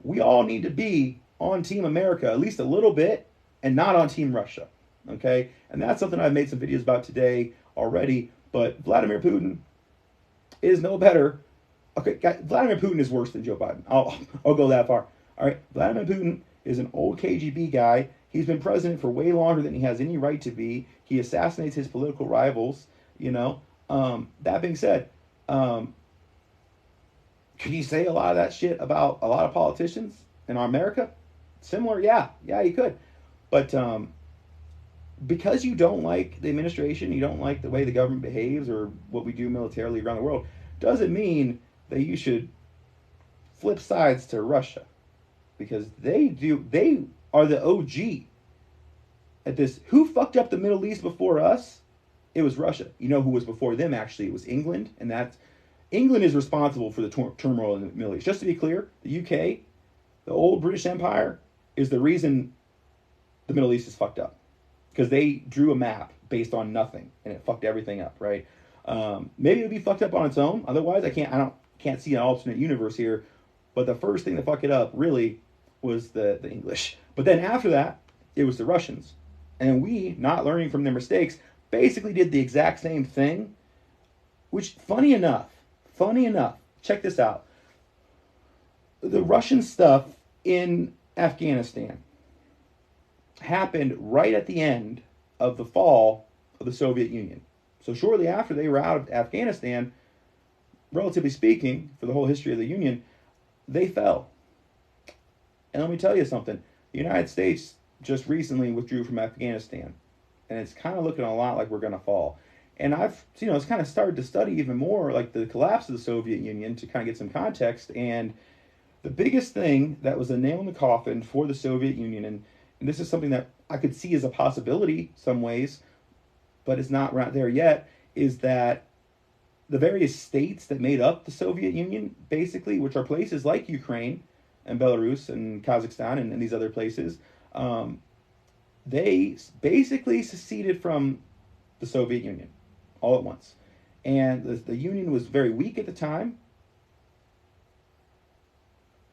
we all need to be on Team America at least a little bit, and not on Team Russia, okay? And that's something I've made some videos about today already, but Vladimir Putin is no better. Okay, Vladimir Putin is worse than Joe Biden. I'll go that far. All right, Vladimir Putin is an old KGB guy. He's been president for way longer than he has any right to be. He assassinates his political rivals, That being said, Could you say a lot of that shit about a lot of politicians in America? Similar, yeah, you could. But because you don't like the administration, you don't like the way the government behaves or what we do militarily around the world, doesn't mean that you should flip sides to Russia, because they are the OG at this. Who fucked up the Middle East before us? It was Russia. You know who was before them? Actually, it was England, and that England is responsible for the turmoil in the Middle East. Just to be clear, the UK, the old British Empire, is the reason the Middle East is fucked up, because they drew a map based on nothing and it fucked everything up, right? Maybe it would be fucked up on its own. Otherwise, I can't see an alternate universe here. But the first thing to fuck it up really was the English. But then after that, it was the Russians, and we, not learning from their mistakes, basically did the exact same thing. Which, funny enough, check this out. The Russian stuff in Afghanistan happened right at the end of the fall of the Soviet Union. So shortly after they were out of Afghanistan, relatively speaking, for the whole history of the Union, they fell. And let me tell you something. The United States just recently withdrew from Afghanistan, and it's kind of looking a lot like we're going to fall. And I've, it's kind of started to study even more like the collapse of the Soviet Union to kind of get some context. And the biggest thing that was a nail in the coffin for the Soviet Union, and this is something that I could see as a possibility some ways, but it's not right there yet, is that the various states that made up the Soviet Union, basically, which are places like Ukraine and Belarus and Kazakhstan and these other places, they basically seceded from the Soviet Union all at once. And the Union was very weak at the time,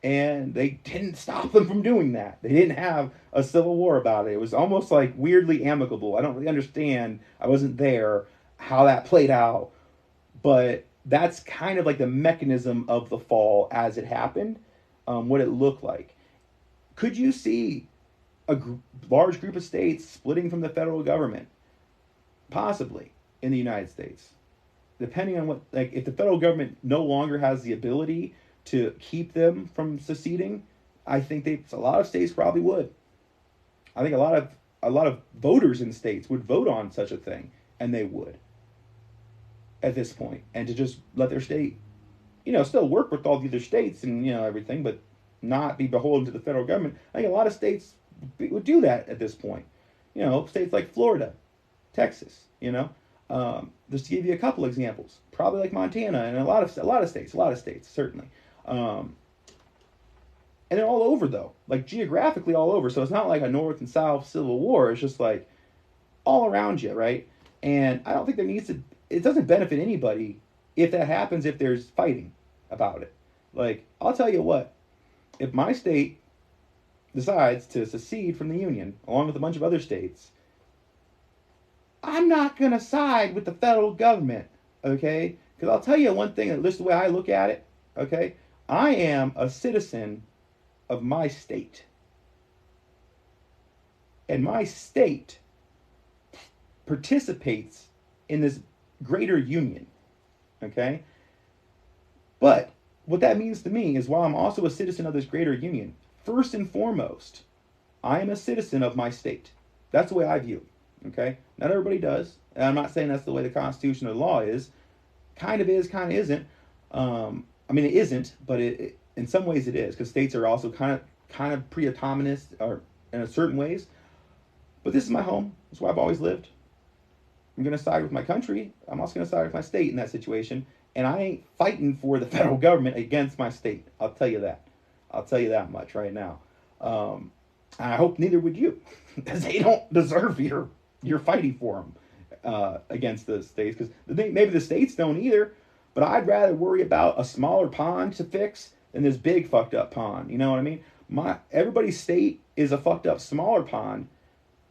and they didn't stop them from doing that. They didn't have a civil war about it. It was almost like weirdly amicable. I don't really understand, I wasn't there, how that played out. But that's kind of like the mechanism of the fall as it happened, what it looked like. Could you see a large group of states splitting from the federal government? Possibly, in the United States. Depending on what, like, if the federal government no longer has the ability to keep them from seceding, I think a lot of states probably would. I think a lot of voters in states would vote on such a thing, and they would at this point, and to just let their state, still work with all the other states and everything, but not be beholden to the federal government. I think a lot of states would do that at this point. States like Florida, Texas. Just to give you a couple examples, probably like Montana and a lot of states certainly. And they're all over though, like geographically all over. So it's not like a North and South civil war. It's just like all around you, right? And I don't think it doesn't benefit anybody if that happens, if there's fighting about it. Like, I'll tell you what, if my state decides to secede from the Union, along with a bunch of other states, I'm not going to side with the federal government, okay? Because I'll tell you one thing, at least the way I look at it, okay? I am a citizen of my state. And my state participates in this greater union, okay? But what that means to me is, while I'm also a citizen of this greater union, first and foremost, I am a citizen of my state. That's the way I view it, okay? Not everybody does, and I'm not saying that's the way the Constitution or the law is. Kind of is, kind of isn't. It isn't, but it in some ways it is, because states are also kind of pre-autonomous, or in certain ways. But this is my home. It's where I've always lived. I'm going to side with my country. I'm also going to side with my state in that situation. And I ain't fighting for the federal government against my state. I'll tell you that. I'll tell you that much right now. I hope neither would you, because they don't deserve your fighting for them against the states. Because maybe the states don't either. But I'd rather worry about a smaller pond to fix than this big fucked up pond. You know what I mean? Everybody's state is a fucked up smaller pond,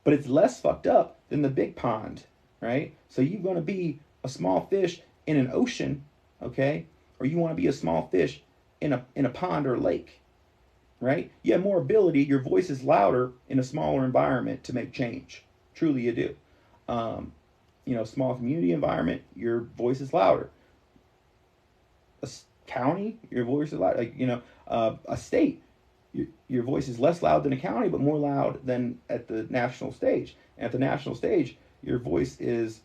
but it's less fucked up than the big pond, right? So you're going to be a small fish in an ocean, okay? Or you want to be a small fish in a pond or lake, right? You have more ability. Your voice is louder in a smaller environment to make change. Truly, you do. Small community environment, your voice is louder. county, your voice is loud. Like, a state, your voice is less loud than a county, but more loud than at the national stage. And at the national stage, your voice is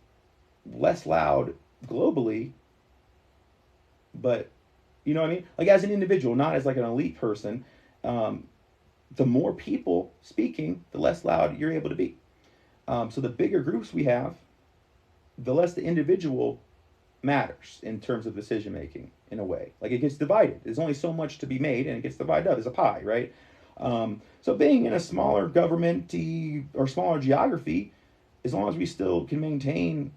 less loud globally, but you know what I mean? Like as an individual, not as like an elite person. The more people speaking, the less loud you're able to be. So the bigger groups we have, the less the individual matters in terms of decision making in a way. Like it gets divided. There's only so much to be made and it gets divided up as a pie, right? So being in a smaller government or smaller geography, as long as we still can maintain,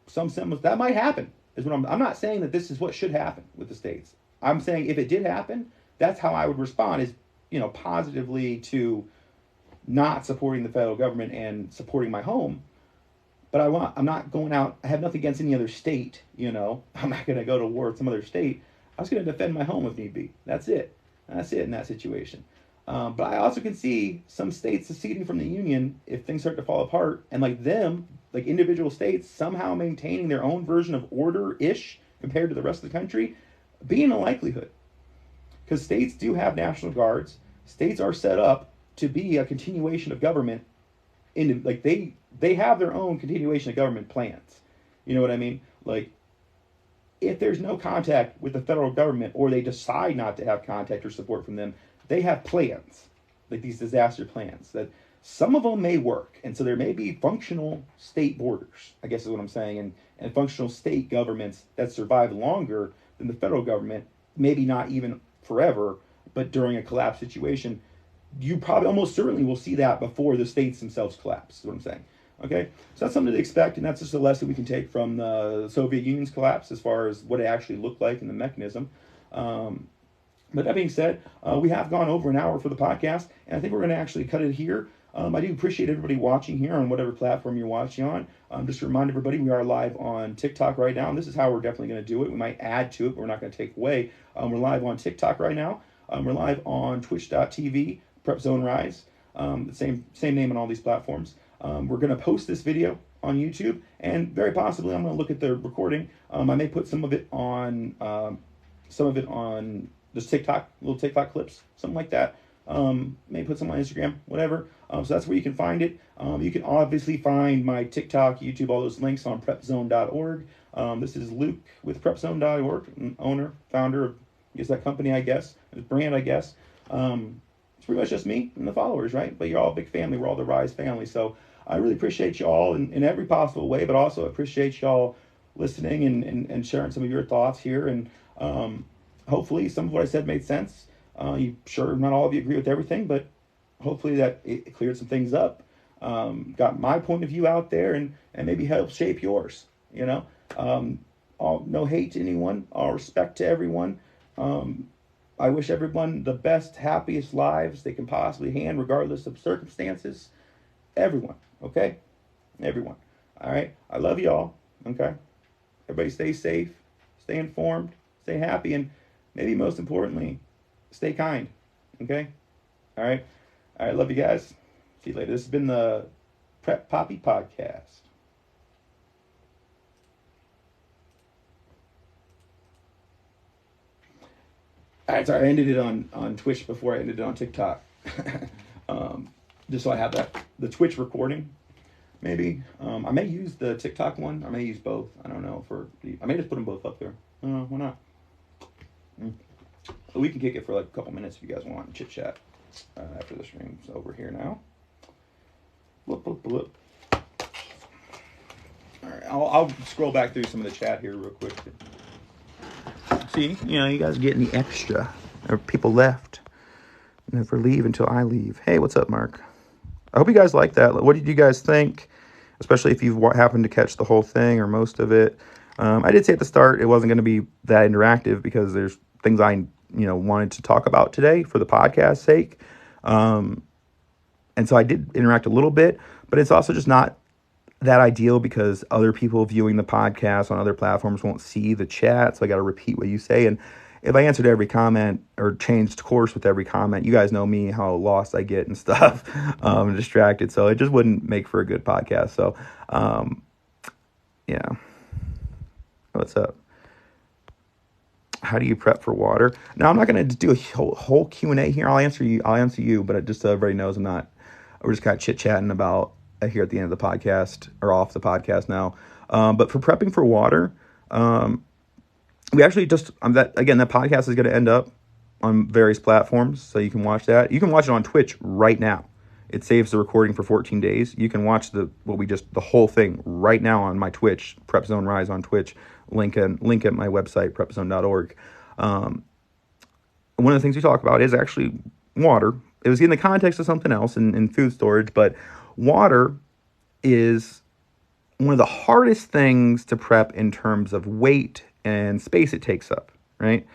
some semblance, that might happen. Is what I'm not saying that this is what should happen with the states. I'm saying if it did happen, that's how I would respond is, positively to not supporting the federal government and supporting my home. But I'm not going out. I have nothing against any other state, I'm not going to go to war with some other state. I was going to defend my home if need be. That's it. That's it in that situation. But I also can see some states seceding from the union if things start to fall apart, and like individual states somehow maintaining their own version of order-ish compared to the rest of the country, being a likelihood. Because states do have national guards. States are set up to be a continuation of government. They have their own continuation of government plans. You know what I mean? Like, if there's no contact with the federal government, or they decide not to have contact or support from them, they have plans, like these disaster plans, that some of them may work. And so there may be functional state borders, I guess is what I'm saying, and functional state governments that survive longer than the federal government, maybe not even forever, but during a collapse situation, you probably almost certainly will see that before the states themselves collapse, is what I'm saying. Okay, so that's something to expect, and that's just a lesson we can take from the Soviet Union's collapse as far as what it actually looked like in the mechanism. But that being said, we have gone over an hour for the podcast, and I think we're going to actually cut it here. I do appreciate everybody watching here on whatever platform you're watching on. Just to remind everybody, we are live on TikTok right now, and this is how we're definitely going to do it. We might add to it, but we're not going to take away. We're live on TikTok right now. We're live on twitch.tv, Prepzone Rise, the same name on all these platforms. We're going to post this video on YouTube, and very possibly I'm going to look at the recording. I may put some of it on just TikTok, little TikTok clips, something like that. May put some on Instagram, whatever. So that's where you can find it. You can obviously find my TikTok, YouTube, all those links on prepzone.org. This is Luke with prepzone.org, owner, founder of that company, I guess, brand, I guess. It's pretty much just me and the followers, right? But you're all a big family. We're all the Rise family. So I really appreciate you all in every possible way, but also appreciate y'all listening and sharing some of your thoughts here. And hopefully some of what I said made sense. Sure, not all of you agree with everything, but hopefully that it cleared some things up. Got my point of view out there and maybe help shape yours, no hate to anyone, all respect to everyone. I wish everyone the best, happiest lives they can possibly have, regardless of circumstances. Everyone, okay? Everyone. All right? I love y'all, okay? Everybody stay safe, stay informed, stay happy, and maybe most importantly, stay kind, okay? All right? All right, love you guys. See you later. This has been the Prep Poppy Podcast. All right, sorry, I ended it on Twitch before I ended it on TikTok. Just so I have the Twitch recording, maybe. I may use the TikTok one. I may use both. I don't know. I may just put them both up there. Why not? So we can kick it for like a couple minutes if you guys want to chit chat after the stream's over here now. Bloop, bloop, bloop. All right, I'll scroll back through some of the chat here real quick. See, you guys are getting the extra. Or people left. Never leave until I leave. Hey, what's up, Mark? I hope you guys like that. What did you guys think? Especially if you've happened to catch the whole thing or most of it. I did say at the start it wasn't going to be that interactive because there's things I wanted to talk about today for the podcast's sake. And so I did interact a little bit, but it's also just not that ideal because other people viewing the podcast on other platforms won't see the chat. So I got to repeat what you say. And if I answered every comment or changed course with every comment, you guys know me, how lost I get and stuff, distracted. So it just wouldn't make for a good podcast. So, yeah. What's up? How do you prep for water? Now, I'm not going to do a whole Q&A here. I'll answer you, but just so everybody knows, we're just kind of chit-chatting about here at the end of the podcast, or off the podcast now. But for prepping for water, we actually that podcast is going to end up on various platforms, so you can watch that. You can watch it on Twitch right now. It saves the recording for 14 days. You can watch the whole thing right now on my Twitch, Prepzone Rise on Twitch. Link at my website, prepzone.org. One of the things we talk about is actually water. It was in the context of something else in food storage, but water is one of the hardest things to prep in terms of weight and space it takes up, right?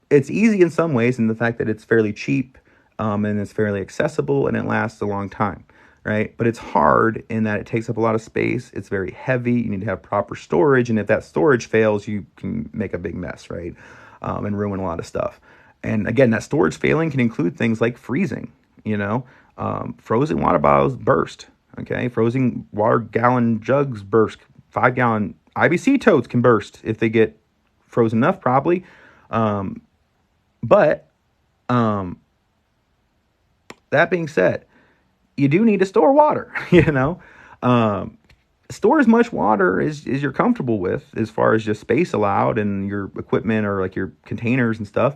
It's easy in some ways in the fact that it's fairly cheap, and it's fairly accessible, and it lasts a long time, right? But it's hard in that it takes up a lot of space. It's very heavy. You need to have proper storage, and if that storage fails, you can make a big mess, right? And ruin a lot of stuff. And again, that storage failing can include things like freezing, frozen water bottles burst, okay? Frozen water gallon jugs burst. 5-gallon IBC totes can burst if they get frozen enough, probably. But that being said, you do need to store water, Store as much water as you're comfortable with as far as just space allowed and your equipment or like your containers and stuff.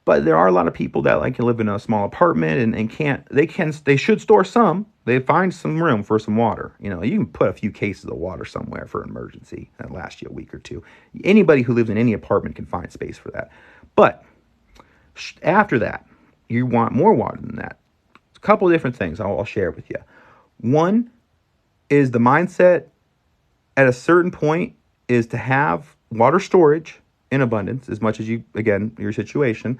But there are a lot of people that can live in a small apartment and they should store some. They find some room for some water. You can put a few cases of water somewhere for an emergency that lasts you a week or two. Anybody who lives in any apartment can find space for that. But after that, you want more water than that. A couple of different things I'll share with you. One is the mindset at a certain point is to have water storage in abundance as much as your situation,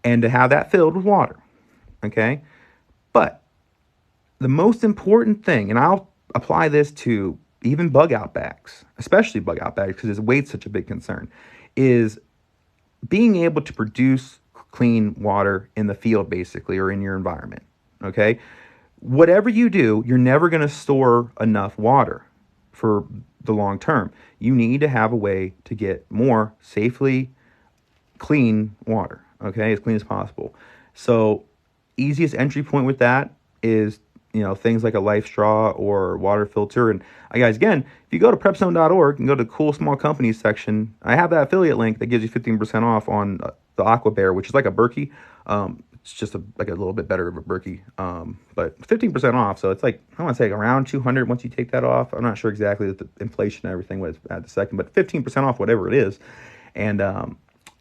and to have that filled with water. Okay. But the most important thing, and I'll apply this to even bug out bags, especially bug out bags, because weight's such a big concern, is being able to produce clean water in the field, basically, or in your environment. Okay. Whatever you do, you're never going to store enough water for the long term. You need to have a way to get more safely clean water, okay, as clean as possible. So easiest entry point with that is, things like a Life Straw or water filter. And guys, again, if you go to prepzone.org and go to the cool small companies section, I have that affiliate link that gives you 15% off on the Aqua Bear, which is like a Berkey. It's just a little bit better of a Berkey, but 15% off. So it's I want to say around 200 once you take that off. I'm not sure exactly the inflation and everything was at the second, but 15% off whatever it is. And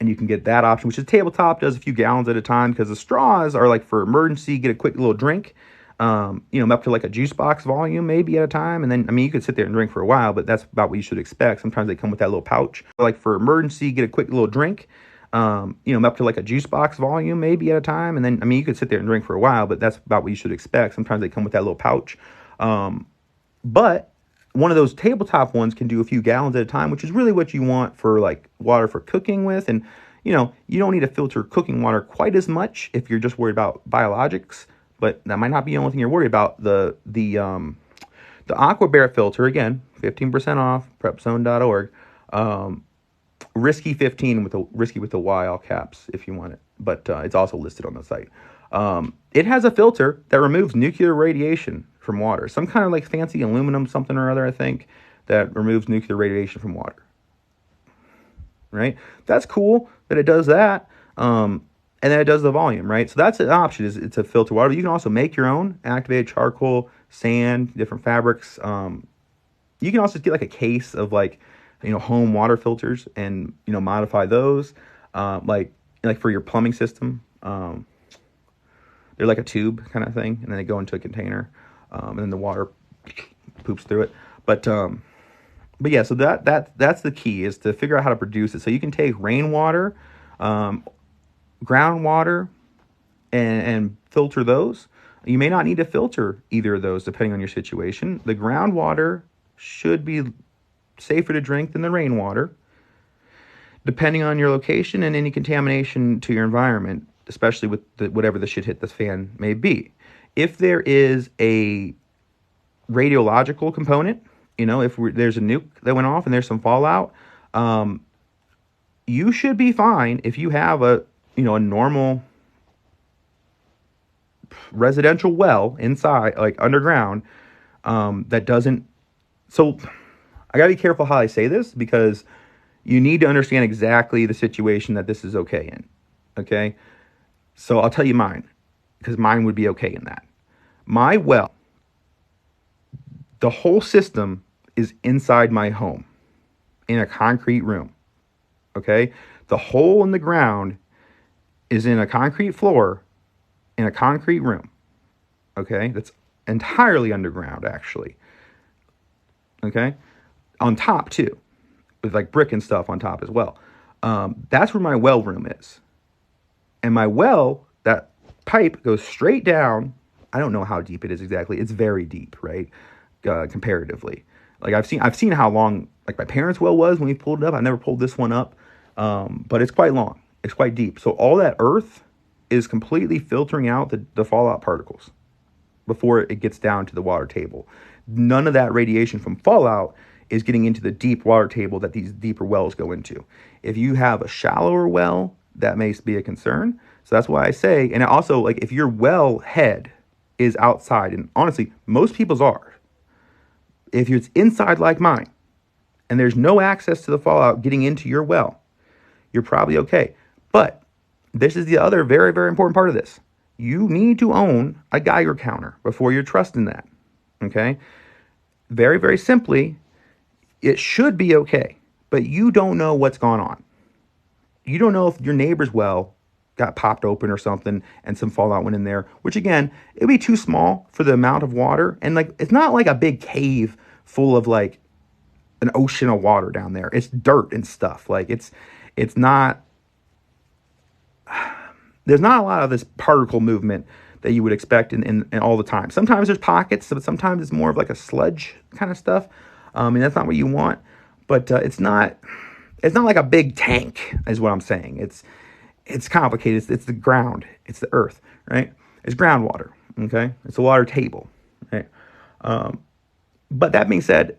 you can get that option, which is tabletop, does a few gallons at a time, because the straws are for emergency, get a quick little drink, up to a juice box volume maybe at a time. And then, you could sit there and drink for a while, but that's about what you should expect. Sometimes they come with that little pouch, for emergency, get a quick little drink, up to a juice box volume maybe at a time. And then, you could sit there and drink for a while, but that's about what you should expect. Sometimes they come with that little pouch. But one of those tabletop ones can do a few gallons at a time, which is really what you want for water for cooking with. And, you don't need to filter cooking water quite as much if you're just worried about biologics, but that might not be the only thing you're worried about. The Aqua Bear filter, again, 15% off, prepzone.org. Risky 15 risky with the Y, all caps, if you want it, but it's also listed on the site. It has a filter that removes nuclear radiation from water, some kind of fancy aluminum something or other, I think, that removes nuclear radiation from water. Right? That's cool that it does that, and then it does the volume, right? So that's an option, is it's a filter water. You can also make your own activated charcoal, sand, different fabrics. You can also get a case of home water filters and, modify those, for your plumbing system. They're like a tube kind of thing, and then they go into a container, and then the water poops through it. But yeah, so that's the key, is to figure out how to produce it. So you can take rainwater, groundwater, and filter those. You may not need to filter either of those depending on your situation. The groundwater should be safer to drink than the rainwater, depending on your location and any contamination to your environment, especially with whatever the shit hit the fan may be. If there is a radiological component, if there's a nuke that went off and there's some fallout, you should be fine if you have a normal residential well inside, like underground, that doesn't. So I gotta be careful how I say this, because you need to understand exactly the situation that this is okay in. Okay, so I'll tell you mine, because mine would be okay in that. My well, the whole system is inside my home in a concrete room. Okay, the hole in the ground is in a concrete floor in a concrete room. Okay, that's entirely underground, actually. Okay, on top too, with like brick and stuff on top as well. That's where my well room is. And my well, that pipe goes straight down. I don't know how deep it is exactly. It's very deep, right? Comparatively. Like I've seen how long like my parents' well was when we pulled it up. I never pulled this one up. But it's quite long. It's quite deep. So all that earth is completely filtering out the fallout particles before it gets down to the water table. None of that radiation from fallout is getting into the deep water table that these deeper wells go into. If you have a shallower well, that may be a concern. So that's why I say, and also, like, if your well head is outside, and honestly, most people's are, if it's inside like mine, and there's no access to the fallout getting into your well, you're probably okay. But this is the other very, very important part of this. You need to own a Geiger counter before you're trusting that. Okay? Very, very simply, it should be okay, but you don't know what's gone on. You don't know if your neighbor's well got popped open or something and some fallout went in there, which again, it'd be too small for the amount of water. And like, it's not like a big cave full of like an ocean of water down there. It's dirt and stuff. Like it's not, there's not a lot of this particle movement that you would expect in all the time. Sometimes there's pockets, but sometimes it's more of like a sludge kind of stuff. And that's not what you want, but it's not like a big tank is what I'm saying. It's complicated. It's the ground. It's the earth, right? It's groundwater. Okay. It's a water table, right? But that being said,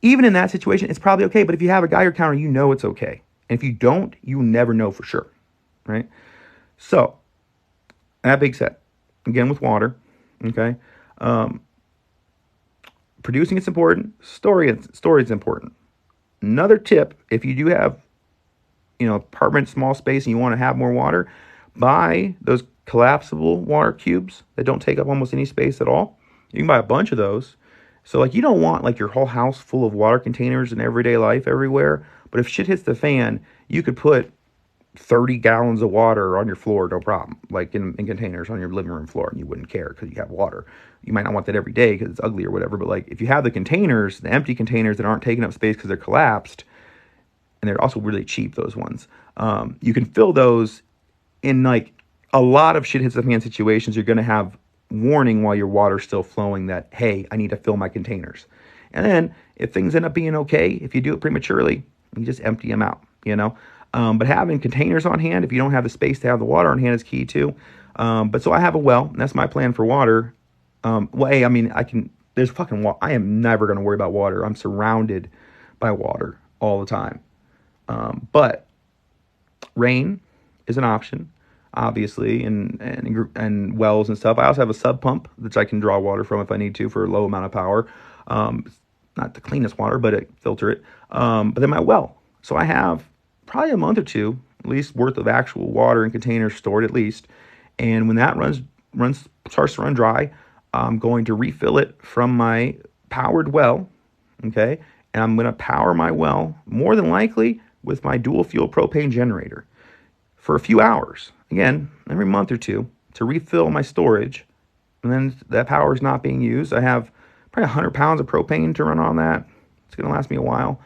even in that situation, it's probably okay. But if you have a Geiger counter, you know it's okay. And if you don't, you never know for sure, right? So, that being said, again with water, okay, producing is important. Storage is important. Another tip, if you do have, apartment, small space, and you want to have more water, buy those collapsible water cubes that don't take up almost any space at all. You can buy a bunch of those. So like you don't want like your whole house full of water containers in everyday life everywhere. But if shit hits the fan, you could put 30 gallons of water on your floor, no problem. Like in containers on your living room floor, and you wouldn't care because you have water. You might not want that every day because it's ugly or whatever. But like if you have the containers, the empty containers that aren't taking up space because they're collapsed, and they're also really cheap, those ones, you can fill those in like a lot of shit hits the fan situations. You're going to have warning while your water's still flowing that, hey, I need to fill my containers. And then if things end up being okay, if you do it prematurely, you just empty them out, But having containers on hand, if you don't have the space to have the water on hand, is key too. But so I have a well, and that's my plan for water. There's fucking water. I am never going to worry about water. I'm surrounded by water all the time. But rain is an option, obviously, and wells and stuff. I also have a sub pump, which I can draw water from if I need to for a low amount of power. Not the cleanest water, but I filter it. But then my well. So I have probably a month or two, at least, worth of actual water in containers stored at least. And when that starts to run dry, I'm going to refill it from my powered well, okay? And I'm going to power my well, more than likely, with my dual fuel propane generator for a few hours. Again, every month or two to refill my storage. And then that power is not being used. I have probably 100 pounds of propane to run on that. It's going to last me a while.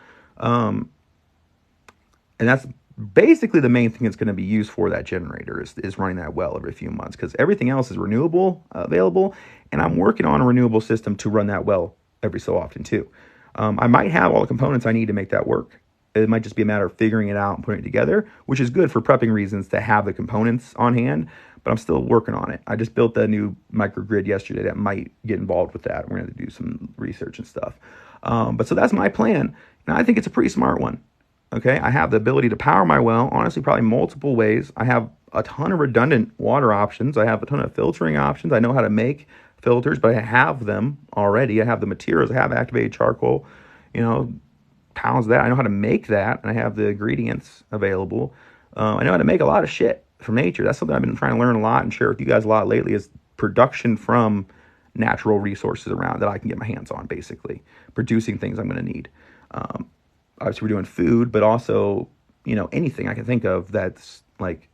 And that's basically the main thing it's going to be used for, that generator, is running that well every few months, because everything else is renewable, available, and I'm working on a renewable system to run that well every so often too. I might have all the components I need to make that work. It might just be a matter of figuring it out and putting it together, which is good for prepping reasons to have the components on hand, but I'm still working on it. I just built a new microgrid yesterday that might get involved with that. We're going to do some research and stuff. But so that's my plan, and I think it's a pretty smart one. Okay, I have the ability to power my well, honestly, probably multiple ways. I have a ton of redundant water options. I have a ton of filtering options. I know how to make filters, but I have them already. I have the materials. I have activated charcoal, you know, pounds of that. I know how to make that, and I have the ingredients available. I know how to make a lot of shit from nature. That's something I've been trying to learn a lot and share with you guys a lot lately, is production from natural resources around that I can get my hands on, basically. Producing things I'm going to need. Obviously, we're doing food, but also, anything I can think of that's like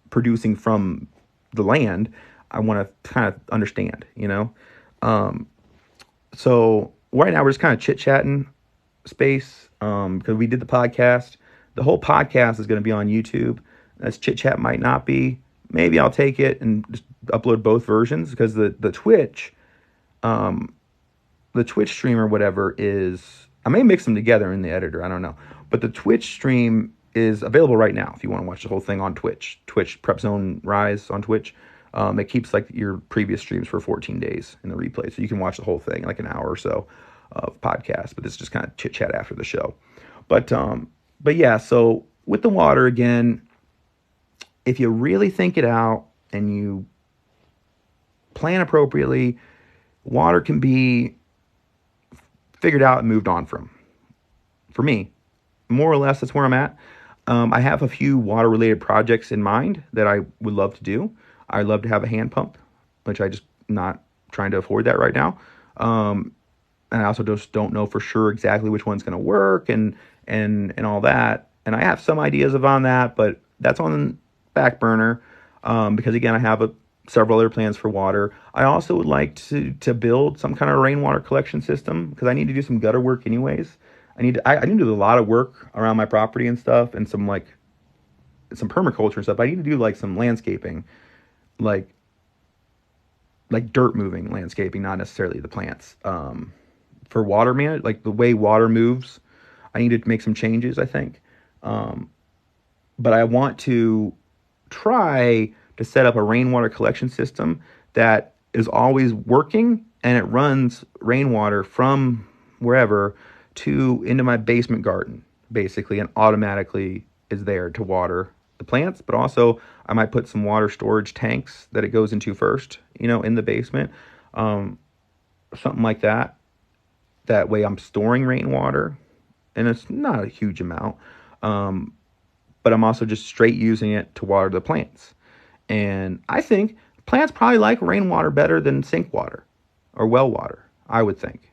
producing from the land, I want to kind of understand. So right now we're just kind of chit-chatting space, because we did the podcast. The whole podcast is going to be on YouTube. As chit-chat might not be. Maybe I'll take it and just upload both versions, because the Twitch stream or whatever is, I may mix them together in the editor, I don't know. But the Twitch stream is available right now if you want to watch the whole thing on Twitch. Prepzone Rise on Twitch. It keeps like your previous streams for 14 days in the replay. So you can watch the whole thing, like an hour or so of podcast. But this is just kind of chit chat after the show. But yeah, so with the water again, if you really think it out and you plan appropriately, water can be figured out and moved on from. For me, more or less, that's where I'm at. I have a few water-related projects in mind that I would love to do. I'd love to have a hand pump, which I just not trying to afford that right now. And I also just don't know for sure exactly which one's going to work and all that. And I have some ideas on that, but that's on the back burner, because again, I have several other plans for water. I also would like to build some kind of rainwater collection system, because I need to do some gutter work anyways. I need to do a lot of work around my property and stuff, and some permaculture and stuff. I need to do like some landscaping, like dirt moving landscaping, not necessarily the plants. For water management, like the way water moves, I need to make some changes, I think. But I want to try to set up a rainwater collection system that is always working, and it runs rainwater from wherever into my basement garden, basically, and automatically is there to water the plants. But also, I might put some water storage tanks that it goes into first, in the basement, something like that. That way I'm storing rainwater, and it's not a huge amount, but I'm also just straight using it to water the plants. And I think plants probably like rainwater better than sink water or well water, I would think.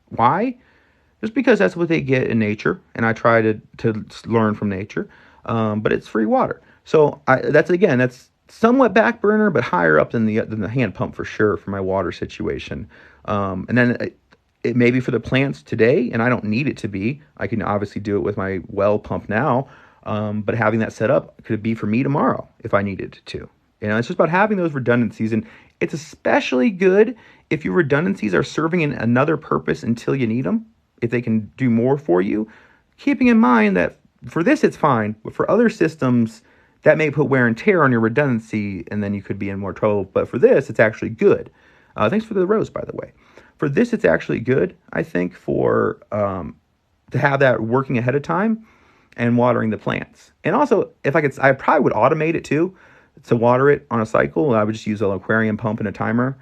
Why? Just because that's what they get in nature, and I try to learn from nature, but it's free water. So that's somewhat back burner, but higher up than the hand pump for sure for my water situation. And then it may be for the plants today, and I don't need it to be. I can obviously do it with my well pump now, but having that set up could be for me tomorrow if I needed to. It's just about having those redundancies, and it's especially good if your redundancies are serving in another purpose until you need them. If they can do more for you, keeping in mind that for this it's fine, but for other systems that may put wear and tear on your redundancy, and then you could be in more trouble. But for this, it's actually good. Thanks for the rose, by the way. For this, it's actually good, I think, for to have that working ahead of time and watering the plants. And also, if I probably would automate it too, to water it on a cycle. I would just use an aquarium pump and a timer,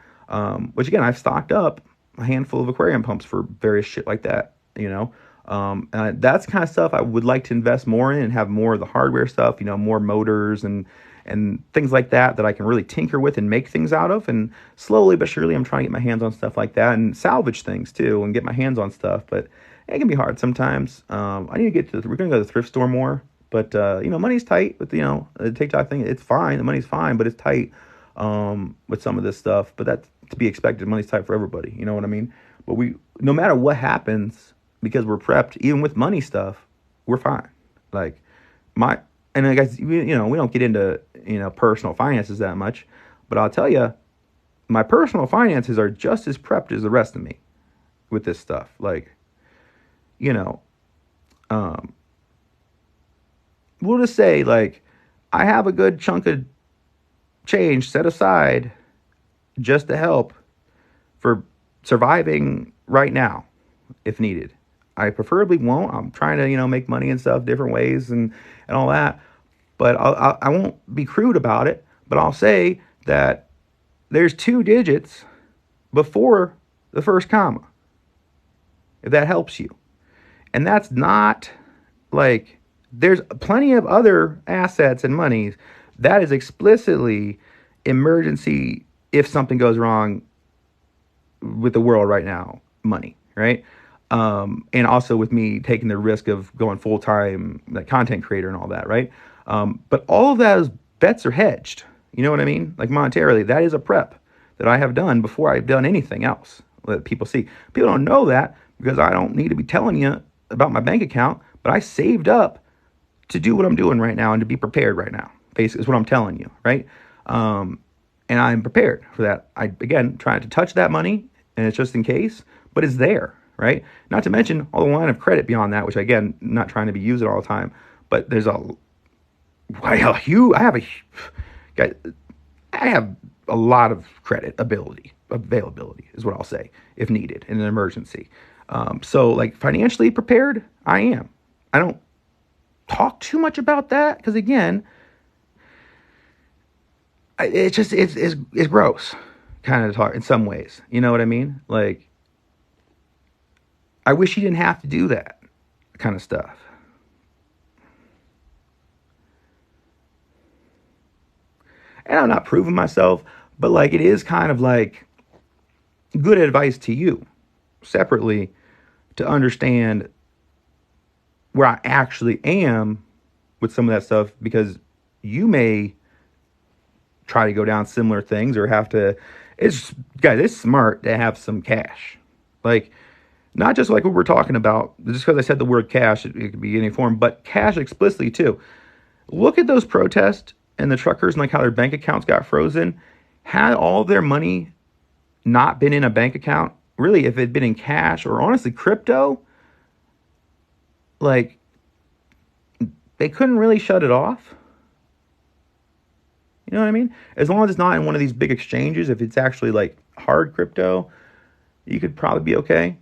which again, I've stocked up a handful of aquarium pumps for various shit like that, that's kind of stuff I would like to invest more in and have more of the hardware stuff, more motors and things like that I can really tinker with and make things out of. And slowly but surely, I'm trying to get my hands on stuff like that and salvage things too and get my hands on stuff. But it can be hard sometimes. I need to we're going to go to the thrift store more, but money's tight with, the TikTok thing. It's fine. The money's fine, but it's tight, with some of this stuff, but that's to be expected. Money's tight for everybody. You know what I mean? But no matter what happens, because we're prepped, even with money stuff, we're fine. And I guess, we don't get into, personal finances that much, but I'll tell you, my personal finances are just as prepped as the rest of me with this stuff. We'll just say, I have a good chunk of change set aside just to help for surviving right now, if needed. I preferably won't. I'm trying to, make money and stuff different ways and all that. But I won't be crude about it. But I'll say that there's 2 digits before the first comma, if that helps you. And that's not like, there's plenty of other assets and monies that is explicitly emergency if something goes wrong with the world right now money, right? And also with me taking the risk of going full-time like content creator and all that, right? But all of those bets are hedged. You know what I mean? Like monetarily, that is a prep that I have done before I've done anything else that people see. People don't know that because I don't need to be telling you about my bank account, but I saved up to do what I'm doing right now and to be prepared right now. Basically, is what I'm telling you, right? And I'm prepared for that. I, again, trying to touch that money, and it's just in case, but it's there, right? Not to mention all the line of credit beyond that, which, again, not trying to be used all the time, but there's I have a lot of credit availability is what I'll say, if needed in an emergency. So, like, financially prepared, I am. I don't talk too much about that because, again, it's gross kind of talk in some ways. You know what I mean? Like, I wish you didn't have to do that kind of stuff. And I'm not proving myself, but like, it is kind of like good advice to you separately to understand where I actually am with some of that stuff, because you may try to go down similar things or have to. It's smart to have some cash, like not just like what we're talking about. Just because I said the word cash, it could be any form, but cash explicitly too. Look at those protests and the truckers and like how their bank accounts got frozen. Had all their money not been in a bank account, really, if it had been in cash or honestly crypto, like they couldn't really shut it off. You know what I mean? As long as it's not in one of these big exchanges, if it's actually like hard crypto, you could probably be okay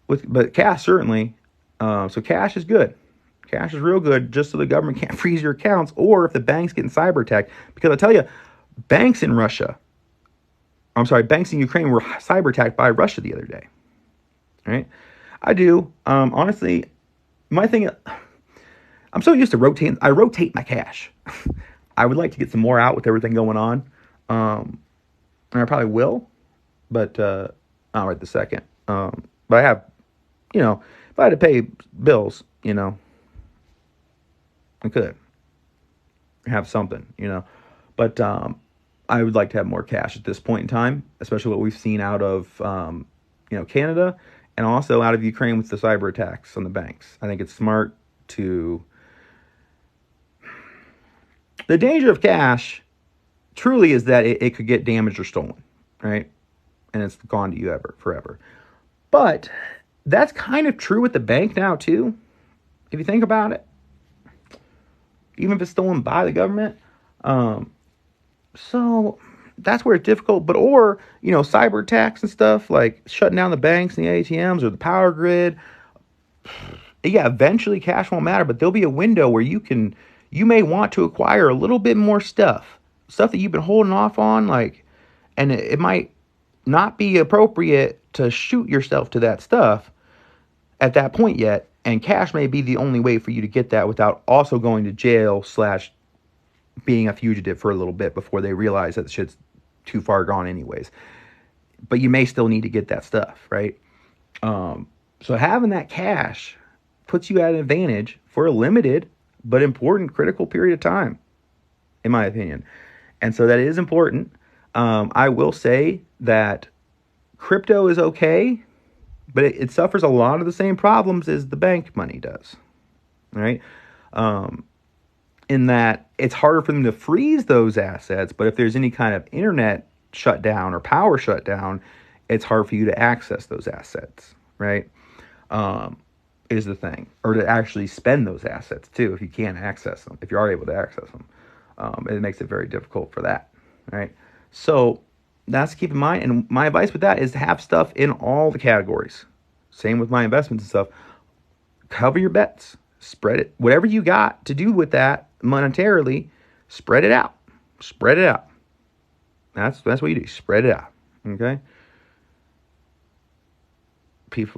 but cash certainly. So cash is good. Cash is real good, just so the government can't freeze your accounts, or if the bank's getting cyber attacked. Because I tell you, banks in Ukraine were cyber attacked by Russia the other day. Right? I do. Honestly, my thing, I'm so used to rotating. I rotate my cash. I would like to get some more out with everything going on. And I probably will, but not right this second. But I have, if I had to pay bills, I could have something, but I would like to have more cash at this point in time, especially what we've seen out of, Canada and also out of Ukraine with the cyber attacks on the banks. I think it's smart to. The danger of cash truly is that it could get damaged or stolen, right? And it's gone to you forever. But that's kind of true with the bank now too, if you think about it. Even if it's stolen by the government. So that's where it's difficult. But, or, cyber attacks and stuff, like shutting down the banks and the ATMs or the power grid. Yeah, eventually cash won't matter, but there'll be a window where you may want to acquire a little bit more stuff that you've been holding off on, and it might not be appropriate to shoot yourself to that stuff at that point yet. And cash may be the only way for you to get that without also going to jail / being a fugitive for a little bit before they realize that the shit's too far gone anyways. But you may still need to get that stuff, right? So having that cash puts you at an advantage for a limited but important critical period of time, in my opinion. And so that is important. I will say that crypto is okay, but it suffers a lot of the same problems as the bank money does, right? In that it's harder for them to freeze those assets, but if there's any kind of internet shutdown or power shutdown, it's hard for you to access those assets, right? Is the thing. Or to actually spend those assets too, if you can't access them, if you are able to access them. It makes it very difficult for that, right? So that's to keep in mind. And my advice with that is to have stuff in all the categories. Same with my investments and stuff. cover your bets. Spread it. Whatever you got to do with that monetarily, spread it out. Spread it out. That's what you do. Spread it out. Okay?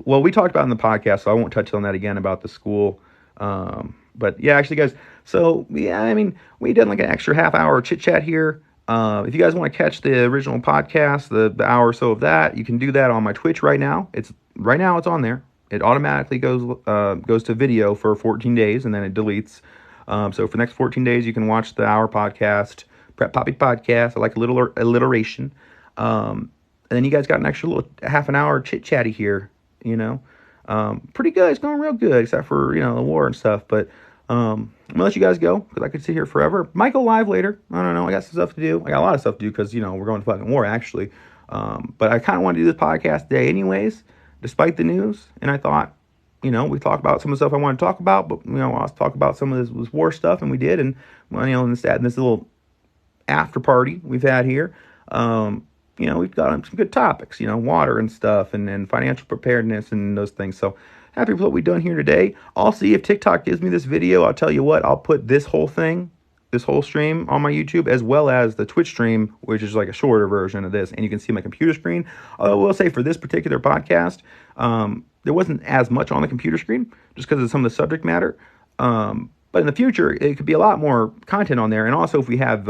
Well, we talked about it in the podcast, so I won't touch on that again about the school. But yeah, actually, guys, so yeah, I mean, we did like an extra half hour chit chat here. If you guys want to catch the original podcast, the hour or so of that, you can do that on my Twitch right now. It's on there. It automatically goes to video for 14 days and then it deletes. So for the next 14 days, you can watch the hour podcast, Prep Poppy Podcast. I like a little alliteration. And then you guys got an extra little half an hour chit chatty here. Pretty good. It's going real good, except for, the war and stuff. But I'm going to let you guys go, because I could sit here forever. Might go live later. I don't know. I got some stuff to do. I got a lot of stuff to do, because, we're going to fucking war, actually. But I kind of want to do this podcast today anyways, despite the news. And I thought, we talked about some of the stuff I want to talk about, but, I'll talk about some of this war stuff, and we did. And, in this little after party we've had here, we've got some good topics, water and stuff and financial preparedness and those things. So happy with what we've done here today. I'll see if TikTok gives me this video. I'll tell you what, I'll put this whole stream on my YouTube, as well as the Twitch stream, which is like a shorter version of this. And you can see my computer screen. I will say for this particular podcast, there wasn't as much on the computer screen just because of some of the subject matter. But in the future, it could be a lot more content on there. And also if we have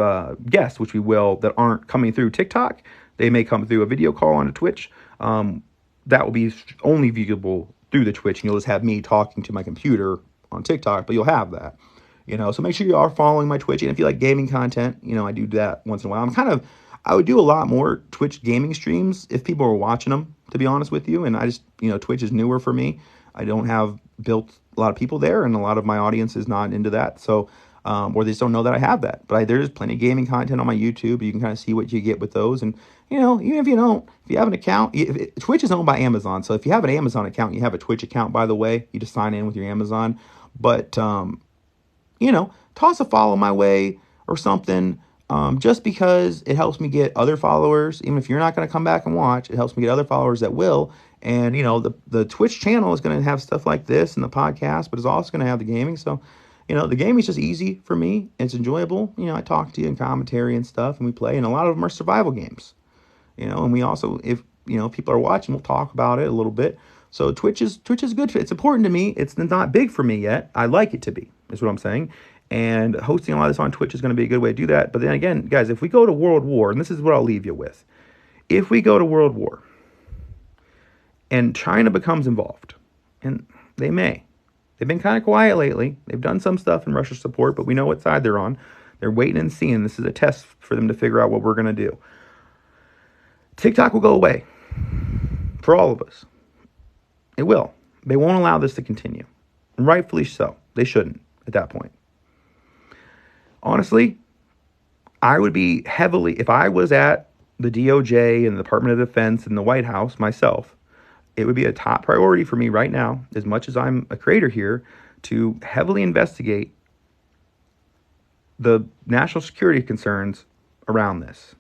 guests, which we will, that aren't coming through TikTok, they may come through a video call on a Twitch. That will be only viewable through the Twitch, and you'll just have me talking to my computer on TikTok, but you'll have that. So make sure you are following my Twitch. And if you like gaming content, I do that once in a while. I would do a lot more Twitch gaming streams if people were watching them, to be honest with you. And I just, Twitch is newer for me. I don't have built a lot of people there, and a lot of my audience is not into that. So, or they just don't know that I have that. But there's plenty of gaming content on my YouTube. You can kind of see what you get with those. And, even if you have an account, Twitch is owned by Amazon. So if you have an Amazon account, you have a Twitch account, by the way, you just sign in with your Amazon. But, toss a follow my way or something, just because it helps me get other followers. Even if you're not going to come back and watch, it helps me get other followers that will. And, the Twitch channel is going to have stuff like this and the podcast, but it's also going to have the gaming. So, the gaming is just easy for me. It's enjoyable. I talk to you in commentary and stuff, and we play, and a lot of them are survival games. And we also, if, people are watching, we'll talk about it a little bit. So Twitch is good. It's important to me. It's not big for me yet. I like it to be, is what I'm saying. And hosting a lot of this on Twitch is going to be a good way to do that. But then again, guys, if we go to World War, and this is what I'll leave you with. If we go to World War and China becomes involved, and they may. They've been kind of quiet lately. They've done some stuff in Russia's support, but we know what side they're on. They're waiting and seeing. This is a test for them to figure out what we're going to do. TikTok will go away for all of us. It will. They won't allow this to continue. And rightfully so. They shouldn't at that point. Honestly, I would be heavily, if I was at the DOJ and the Department of Defense and the White House myself, it would be a top priority for me right now, as much as I'm a creator here, to heavily investigate the national security concerns around this.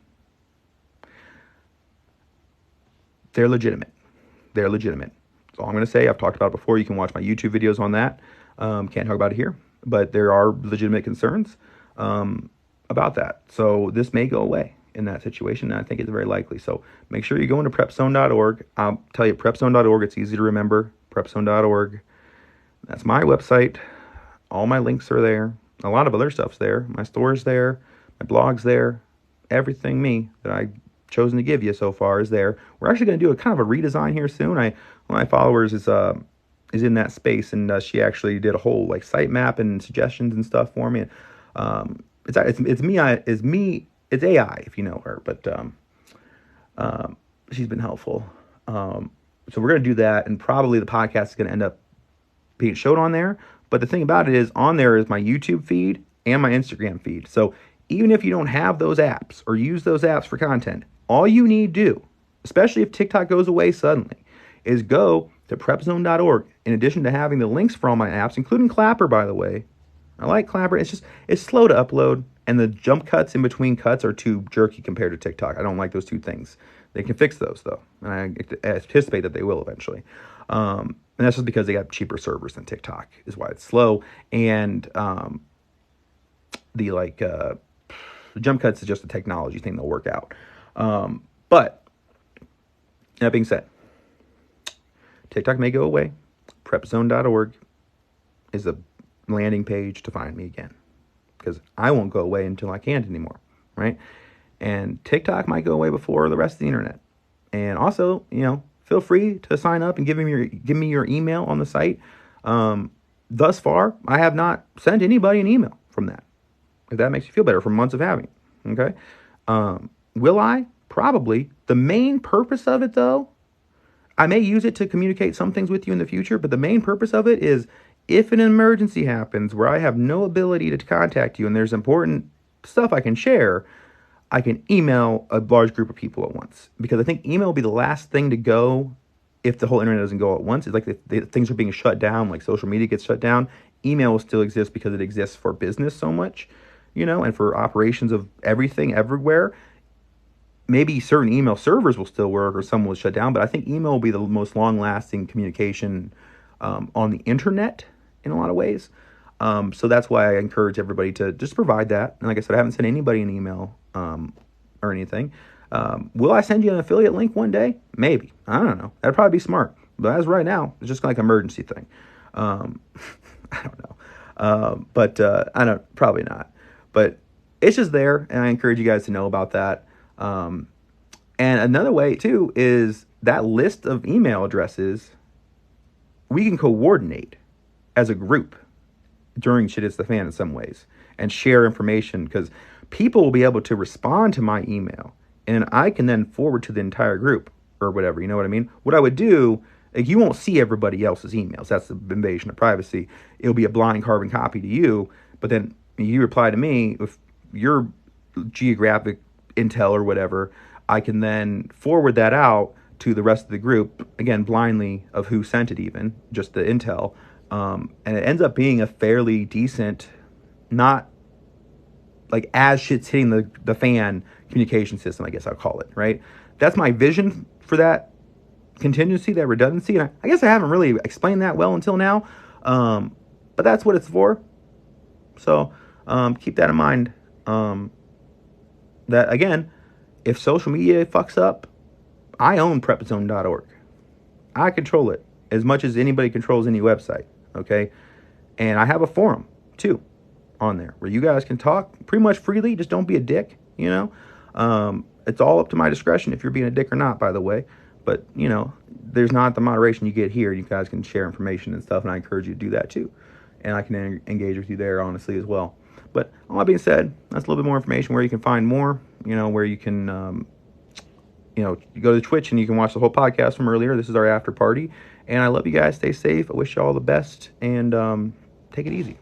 They're legitimate. They're legitimate. That's all I'm going to say. I've talked about it before. You can watch my YouTube videos on that. Can't talk about it here. But there are legitimate concerns about that. So this may go away in that situation, and I think it's very likely. So make sure you go into prepzone.org. I'll tell you, prepzone.org. It's easy to remember. Prepzone.org. That's my website. All my links are there. A lot of other stuff's there. My store's there. My blog's there. Everything me that I've chosen to give you so far is there. We're actually going to do a kind of a redesign here soon. One of my followers is in that space, and she actually did a whole like sitemap and suggestions and stuff for me. It's AI if you know her, but she's been helpful. So we're going to do that, and probably the podcast is going to end up being showed on there. But the thing about it is, on there is my YouTube feed and my Instagram feed. So even if you don't have those apps or use those apps for content, all you need to do, especially if TikTok goes away suddenly, is go to prepzone.org. In addition to having the links for all my apps, including Clapper, by the way. I like Clapper. It's slow to upload, and the jump cuts in between cuts are too jerky compared to TikTok. I don't like those two things. They can fix those, though, and I anticipate that they will eventually. And that's just because they got cheaper servers than TikTok is why it's slow. And the jump cuts is just a technology thing that'll work out. But that being said, TikTok may go away. Prepzone.org is a landing page to find me again, because I won't go away until I can't anymore, right? And TikTok might go away before the rest of the internet. And also, feel free to sign up and give me your email on the site. Thus far, I have not sent anybody an email from that, if that makes you feel better, for months of having it. Okay. Will I? Probably. The main purpose of it, though, I may use it to communicate some things with you in the future, but the main purpose of it is if an emergency happens where I have no ability to contact you and there's important stuff I can share, I can email a large group of people at once. Because I think email will be the last thing to go if the whole internet doesn't go at once. It's like things are being shut down, like social media gets shut down. Email will still exist because it exists for business so much, and for operations of everything everywhere. Maybe certain email servers will still work or some will shut down, but I think email will be the most long-lasting communication on the internet in a lot of ways. So that's why I encourage everybody to just provide that. And like I said, I haven't sent anybody an email or anything. Will I send you an affiliate link one day? Maybe. I don't know. That'd probably be smart. But as right now, it's just like an emergency thing. I don't know. But I don't, probably not. But it's just there, and I encourage you guys to know about that. And another way, too, is that list of email addresses, we can coordinate as a group during Shit Hits the Fan in some ways and share information, because people will be able to respond to my email and I can then forward to the entire group or whatever. You know what I mean? What I would do, like, you won't see everybody else's emails. That's the invasion of privacy. It'll be a blind carbon copy to you, but then you reply to me with your geographic intel or whatever. I can then forward that out to the rest of the group, again, blindly of who sent it, even just the intel. And it ends up being a fairly decent, not like as shit's hitting the fan communication system, I guess I'll call it, right? That's my vision for that contingency, that redundancy. And I guess I haven't really explained that well until now. But that's what it's for. So keep that in mind. That, again, if social media fucks up, I own Prepzone.org. I control it as much as anybody controls any website, okay? And I have a forum, too, on there where you guys can talk pretty much freely. Just don't be a dick, It's all up to my discretion if you're being a dick or not, by the way. But, there's not the moderation you get here. You guys can share information and stuff, and I encourage you to do that, too. And I can engage with you there, honestly, as well. But all that being said, that's a little bit more information where you can find more, where you can, you go to Twitch and you can watch the whole podcast from earlier. This is our after party. And I love you guys. Stay safe. I wish you all the best. And take it easy.